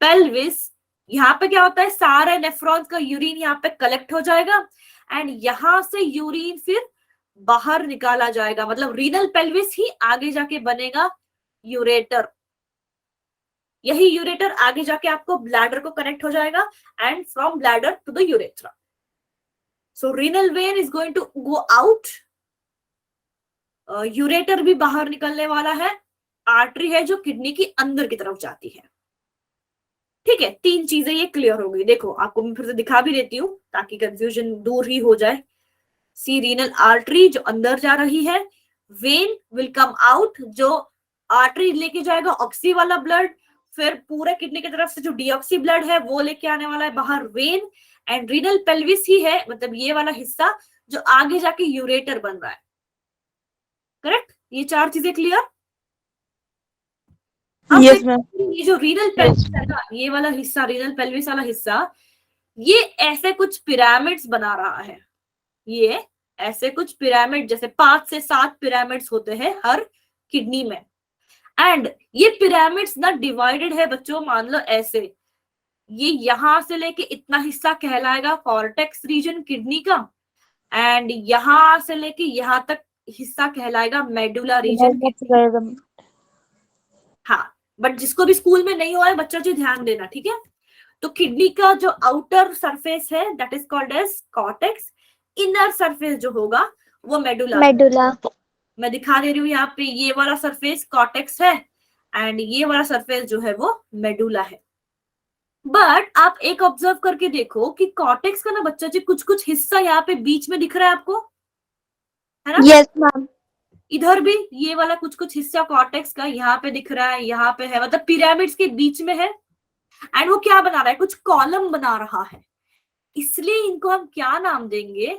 pelvis. यहाँ पे क्या होता है, सारे नेफ्रॉन्स का यूरिन यहाँ पे कलेक्ट हो जाएगा एंड यहां से यूरिन फिर बाहर निकाला जाएगा, मतलब रीनल पेल्विस ही आगे जाके बनेगा यूरेटर। यही यूरेटर आगे जाके आपको ब्लैडर को कनेक्ट हो जाएगा and from bladder to the urethra. So renal vein is going to go out, ureter भी बाहर निकलने वाला है, आर्टरी है जो किडनी की अंदर की तरफ जाती है। ठीक है, 3 चीजें ये क्लियर हो गई। देखो आपको मैं फिर से दिखा भी देती हूँ ताकि कंफ्यूजन दूर ही हो जाए। सी रीनल आर्टरी जो अंदर जा रही है, वेन विल कम आउट जो आर्टरी लेके जाएगा ऑक्सी वाला ब्लड, फिर पूरे किडनी की तरफ से जो डीऑक्सी ब्लड है वो लेके आने वाला है बाहर वेन, एंड रीनल पेल्विस ही है मतलब ये वाला हिस्सा जो आगे जाके यूरेटर बन रहा है। करेक्ट? ये 4 चीजें क्लियर? Yes ma'am. ये जो रीनल पेल्विस है ना, ये वाला हिस्सा, रीनल पेल्विस वाला हिस्सा, ये ऐसे कुछ पिरामिड्स बना रहा है। ये ऐसे कुछ पिरामिड, जैसे 5 से 7 पिरामिड्स होते हैं हर किडनी में, एंड ये पिरामिड्स ना डिवाइडेड है बच्चों, मान लो ऐसे, ये यहां से लेके इतना हिस्सा कहलाएगा कॉर्टेक्स रीजन किडनी का, एंड यहां से लेके यहां तक हिस्सा कहलाएगा मेडुला रीजन। हाँ, बट जिसको भी स्कूल में नहीं हुआ है बच्चा जी ध्यान देना, ठीक है? तो किडनी का जो आउटर सरफेस है that is called as cortex, inner surface जो होगा वो मेडुला। मैं दिखा दे रही हूँ यहाँ पे, ये वाला सरफेस कॉर्टेक्स है एंड ये वाला सरफेस जो है वो मेडुला है। बट आप एक ऑब्जर्व करके देखो कि कॉर्टेक्स का ना बच्चा जी कुछ कुछ हिस्सा यहाँ पे बीच में दिख रहा है आपको, है ना? Yes ma'am. इधर भी ये वाला कुछ कुछ हिस्सा कॉर्टेक्स का यहाँ पे दिख रहा है, यहाँ पे है, मतलब पिरामिड्स के बीच में है, एंड वो क्या बना रहा है? कुछ कॉलम बना रहा है। इसलिए इनको हम क्या नाम देंगे?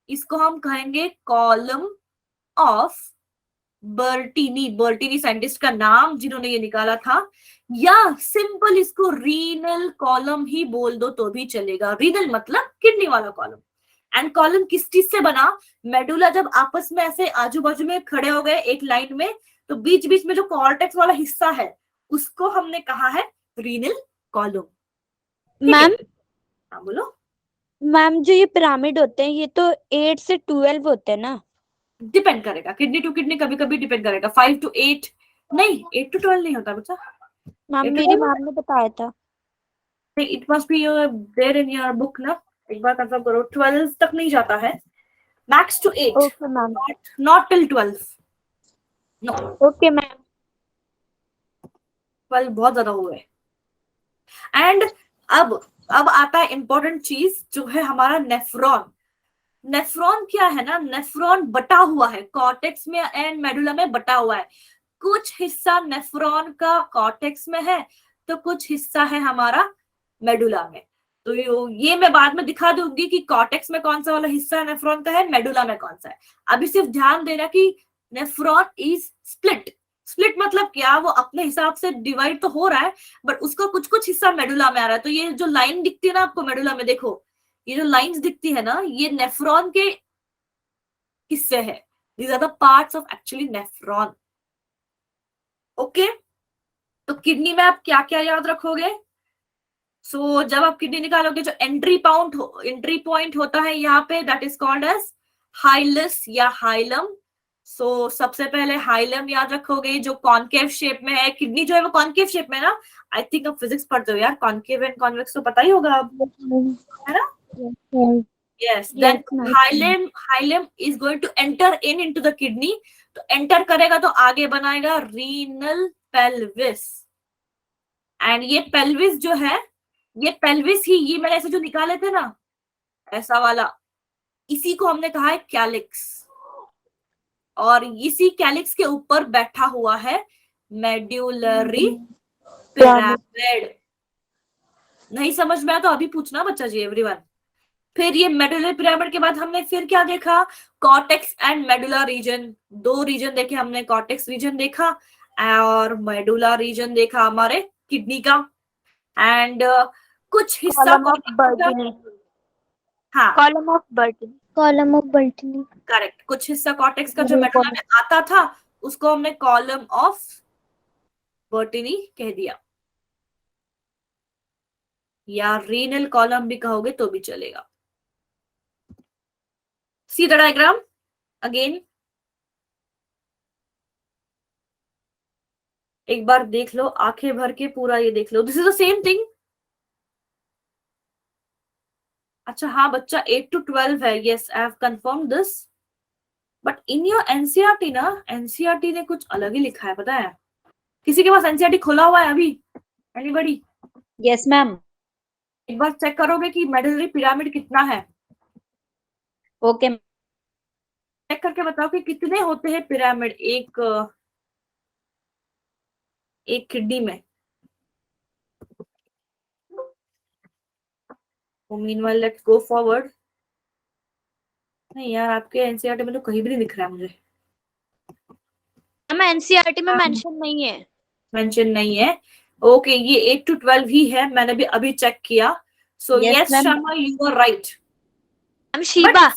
इसको हम कहेंगे कॉलम ऑफ बर्टीनी, बर्टीनी साइंटिस्ट का नाम जिन्होंने ये निकाला था, या सिंपल इसको रीनल कॉलम ही बोल दो तो भी चलेगा। रीनल मतलब किडनी वाला कॉलम। एंड कॉलम किस चीज से बना? मेडुला जब आपस में ऐसे आजू बाजू में खड़े हो गए एक लाइन में, तो बीच बीच में जो कॉर्टेक्स वाला हिस्सा है उसको हमने कहा है रीनल कॉलम। मैम हाँ बोलो। मैम जो ये पिरामिड होते हैं ये तो 8 से 12 होते हैं ना? डिपेंड करेगा, किडनी टू किडनी कभी कभी डिपेंड करेगा। 5 to 8 नहीं, 8 to 12 नहीं होता बच्चा। मैम 8 to मेरी 12 मैम ने बताया था। It must be there in your book ना, एक बार कंफर्म करो। 12 तक नहीं जाता है, max two 8, okay ma'am. Not till 12। No, okay ma'am. 12 बहुत ज्यादा हुए। एंड अब आता है इंपॉर्टेंट चीज जो है हमारा नेफ्रॉन। नेफ्रॉन क्या है ना, नेफ्रॉन बटा हुआ है कॉर्टेक्स में एंड मेडुला में बटा हुआ है। कुछ हिस्सा नेफ्रॉन का कॉर्टेक्स में है तो कुछ हिस्सा है हमारा मेडुला में। तो ये मैं बाद में दिखा दूंगी कि कॉर्टेक्स में कौन सा वाला हिस्सा नेफ्रॉन का है, मेडुला में कौन सा है। अभी सिर्फ ध्यान देना कि नेफ्रॉन इज स्प्लिट। स्प्लिट मतलब क्या, वो अपने हिसाब से डिवाइड तो हो रहा है बट उसका कुछ कुछ हिस्सा मेडुला में आ रहा है। तो ये जो लाइन दिखती है ना आपको मेडुला में, देखो ये जो लाइंस दिखती है ना, ये नेफ्रॉन के हिस्से है। These are the parts of actually nephron. Okay, तो किडनी में आप क्या क्या याद रखोगे? सो जब आप किडनी निकालोगे, जो एंट्री पॉइंट होता है यहाँ पे, दैट इज कॉल्ड एज हाइलस या हाइलम। सो सबसे पहले हाइलम याद रखोगे जो कॉनकेव शेप में है। किडनी जो है वो कॉनकेव शेप में है ना, आई थिंक आप फिजिक्स पढ़ते हो यार, कॉनकेव एंड कॉन्वेक्स तो पता ही होगा आप, है ना? Yes, then hilum is going to enter into the kidney. तो enter करेगा तो आगे बनाएगा renal pelvis। एंड ये pelvis जो है, ये pelvis ही, ये मैंने ऐसे जो निकाले थे ना ऐसा वाला, इसी को हमने कहा है कैलिक्स। और इसी कैलिक्स के ऊपर बैठा हुआ है मेड्यूलरी पिरामिड। नहीं समझ में आया तो अभी पूछना बच्चा जी, एवरीवन। फिर ये मेडुलर पिरामिड के बाद हमने फिर क्या देखा? Cortex and medulla reason. दो रीजन देखे हमने, कॉर्टेक्स रीजन देखा और मेडुला रीजन देखा हमारे किडनी का। एंड कुछ हिस्सा हाँ कॉलम ऑफ बर्टनी। करेक्ट, कुछ हिस्सा कॉर्टेक्स का जो मेडुला में आता था उसको हमने कॉलम ऑफ बर्टनी कह दिया, या रीनल कॉलम भी कहोगे तो भी चलेगा। See the diagram again, एक बार देख लो आंखें भर के, पूरा ये देख लो। This is the same thing. अच्छा हाँ बच्चा, 8 to 12 है। Yes, I have confirm this. But in your NCERT ना, एनसीईआरटी ने कुछ अलग ही लिखा है, पता है? किसी के पास एनसीईआरटी खोला हुआ है अभी? एनीबॉडी? Yes ma'am. एक बार चेक करोगे कि मेडुलरी पिरामिड कितना है? ओके। चेक करके बताओ कि कितने होते हैं पिरामिड एक किडनी में। Meanwhile let's go forward. नहीं यार, आपके एनसीईआरटी में तो कहीं भी नहीं दिख रहा है मुझे। एनसीईआरटी में मेंशन नहीं है। मेंशन नहीं है, ओके। ये 8 to 12 ही है, मैंने भी अभी चेक किया। So yes Sharma, you are right. Shiva.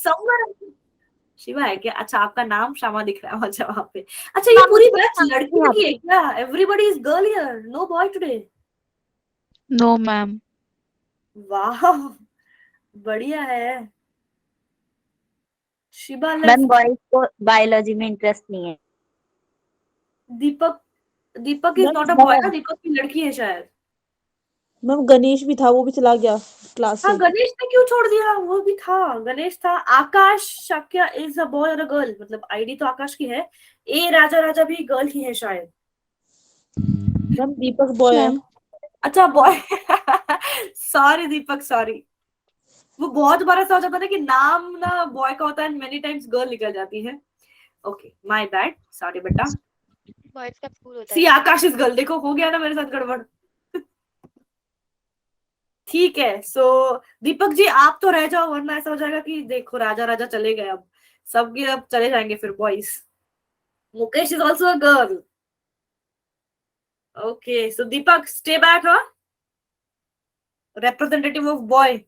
Shiva है क्या? अच्छा, आपका नाम श्यामा दिख रहा है अच्छा वहां पे। अच्छा, ये पूरी बैच लड़की की है क्या? Everybody is girl here, no boy today? No ma'am. वाह, बढ़िया है। शिवा मैम बॉयज को बायोलॉजी में इंटरेस्ट नहीं है। Deepak is not a boy ना, दीपक की लड़की है शायद। मैम गणेश भी था, वो भी चला गया क्लास हाँ, से। गणेश ने क्यों छोड़ दिया? वो भी था, गणेश था। आकाश शाक्या इज अ बॉय और अ गर्ल, मतलब आईडी तो आकाश की है। ए राजा राजा भी गर्ल ही है शायद। मैम दीपक बॉय है। अच्छा बॉय सॉरी दीपक, सॉरी। वो बहुत बार ऐसा हो जाता है कि नाम ना बॉय का होता है, मेनी टाइम्स गर्ल निकल जाती है। ओके, माय बैड, सॉरी बेटा। बॉयज का स्कूल होता सी आकाश इज गर्ल, देखो हो गया ना मेरे साथ गड़बड़। ठीक है। सो दीपक जी आप तो रह जाओ, वरना ऐसा हो जाएगा कि देखो राजा राजा चले गए, अब सबके अब चले जाएंगे फिर boys. Mukesh is also a girl. Okay, so Deepak, stay back, huh? Representative of boy.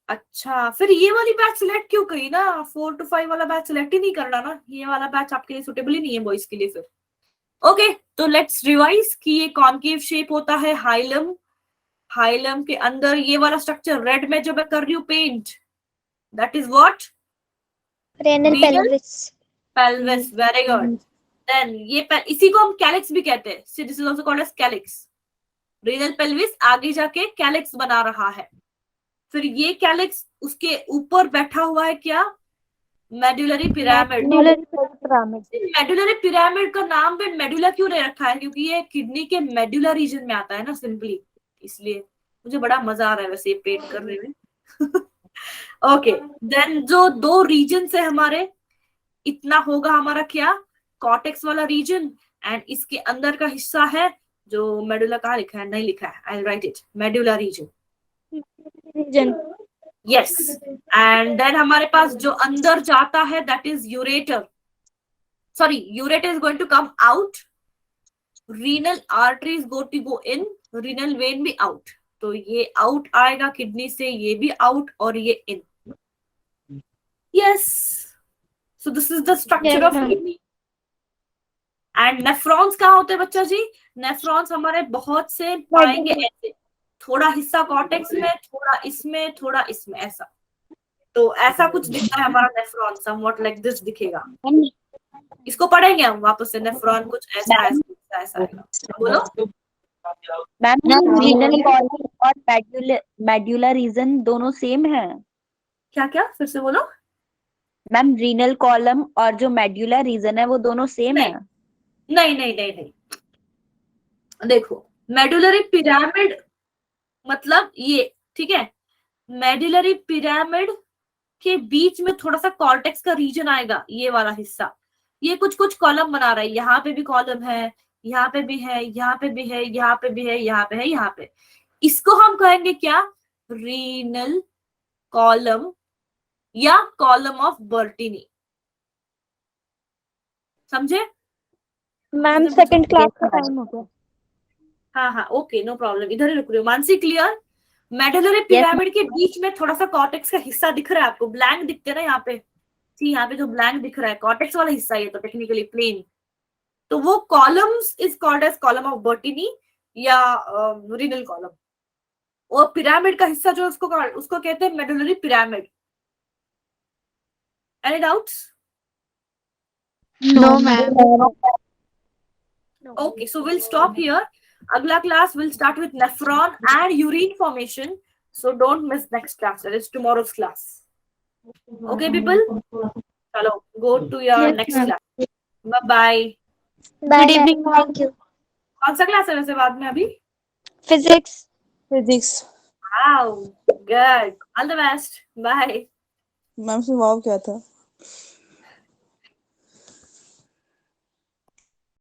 अच्छा, फिर ये वाली बैच सिलेक्ट क्यों करी ना? 4 to 5 वाला बैच सिलेक्ट ही नहीं करना ना, ये वाला बैच आपके लिए सुटेबल ही नहीं है बॉयज के लिए फिर। ओके, तो लेट्स रिवाइज कि ये कॉनकेव शेप होता है हाइलम। हाइलम के अंदर ये वाला स्ट्रक्चर रेड में जो मैं कर रही हूँ paint, that is what? Renal pelvis. Pelvis. Very good. Then ये इसी को हम कैलिक्स भी कहते हैं, so this is also called as calyx. Renal pelvis आगे जाके कैलिक्स बना रहा है। फिर ये कैलिक्स उसके ऊपर बैठा हुआ है क्या? Medullary pyramid. मेडुलरी पिरामिड का नाम पे मेडुला क्यों नहीं रखा है? क्योंकि ये किडनी के मेडुला रीजन में आता है ना, सिंपली इसलिए। मुझे बड़ा मजा आ रहा है वैसे ये पेंट करने में। ओके, देन जो दो रीजन है हमारे, इतना होगा हमारा क्या? कॉर्टेक्स वाला रीजन, एंड इसके अंदर का हिस्सा है जो मेडुला। कहाँ लिखा है? नहीं लिखा है, I will write it, medulla region. Yes, and then हमारे पास जो अंदर जाता है that is ureter. Sorry, ureter is going to come out, renal artery is going to go in, renal vein भी आउट। तो ये आउट आएगा किडनी से, ये भी आउट और ये in. Yes, so this is the structure of kidney. And nephrons कहाँ होते हैं बच्चा जी? नेफ्रॉन्स हमारे बहुत से पाएंगे ऐसे, थोड़ा हिस्सा कॉर्टेक्स में, थोड़ा इसमें, थोड़ा इसमें, ऐसा। तो ऐसा कुछ दिखता है हमारा नेफ्रॉन, समवॉट लाइक दिस दिखेगा। इसको पढ़ेंगे हम वापस से, नेफ्रॉन कुछ ऐसा ऐसा ऐसा आएगा। बोलो मैम, रीनल कॉलम और मेडुला रीजन दोनों सेम है? क्या क्या? फिर से बोलो। मैम, रीनल कॉलम और जो मेडुला रीजन है वो दोनों सेम है? नहीं नहीं नहीं नहीं, देखो, मेडुलरी पिरामिड मतलब ये, ठीक है? मेडुलरी पिरामिड के बीच में थोड़ा सा कॉर्टेक्स का रीजन आएगा, ये वाला हिस्सा। ये कुछ कुछ कॉलम बना रहा है, यहाँ पे भी कॉलम है, यहाँ पे भी है, यहाँ पे भी है, यहाँ पे भी है, यहाँ पे है, यहाँ पे। इसको हम कहेंगे क्या? रीनल कॉलम या कॉलम ऑफ बर्टिनी। समझे? मैम सेकंड क्लास का टाइम हो गया। हाँ हाँ, ओके, नो प्रॉब्लम, इधर ही रुक रही हूँ। मानसी क्लियर? मेडुलरी पिरामिड के बीच में थोड़ा सा कॉर्टेक्स का हिस्सा दिख रहा है आपको, ब्लैंक दिखते हैं ना यहाँ पे। सी, यहाँ पे जो ब्लैंक दिख रहा है कॉर्टेक्स वाला हिस्सा, ये तो टेक्निकली प्लेन। तो वो columns is called as column of Bertini या रीनल कॉलम। और पिरामिड का हिस्सा जो उसको कहते हैं medullary pyramid. Any doubts? No ma'am. Okay, so we'll stop here. Agla class will start with nephron and urine formation. So don't miss next class. That is tomorrow's class. Okay, people? Chalo, go to your next class. Bye-bye. Good evening. Thank you. कौन सा class है वैसे बाद में अभी? Physics. Physics. Wow, good. All the best. Bye. Ma'am से वाव क्या था?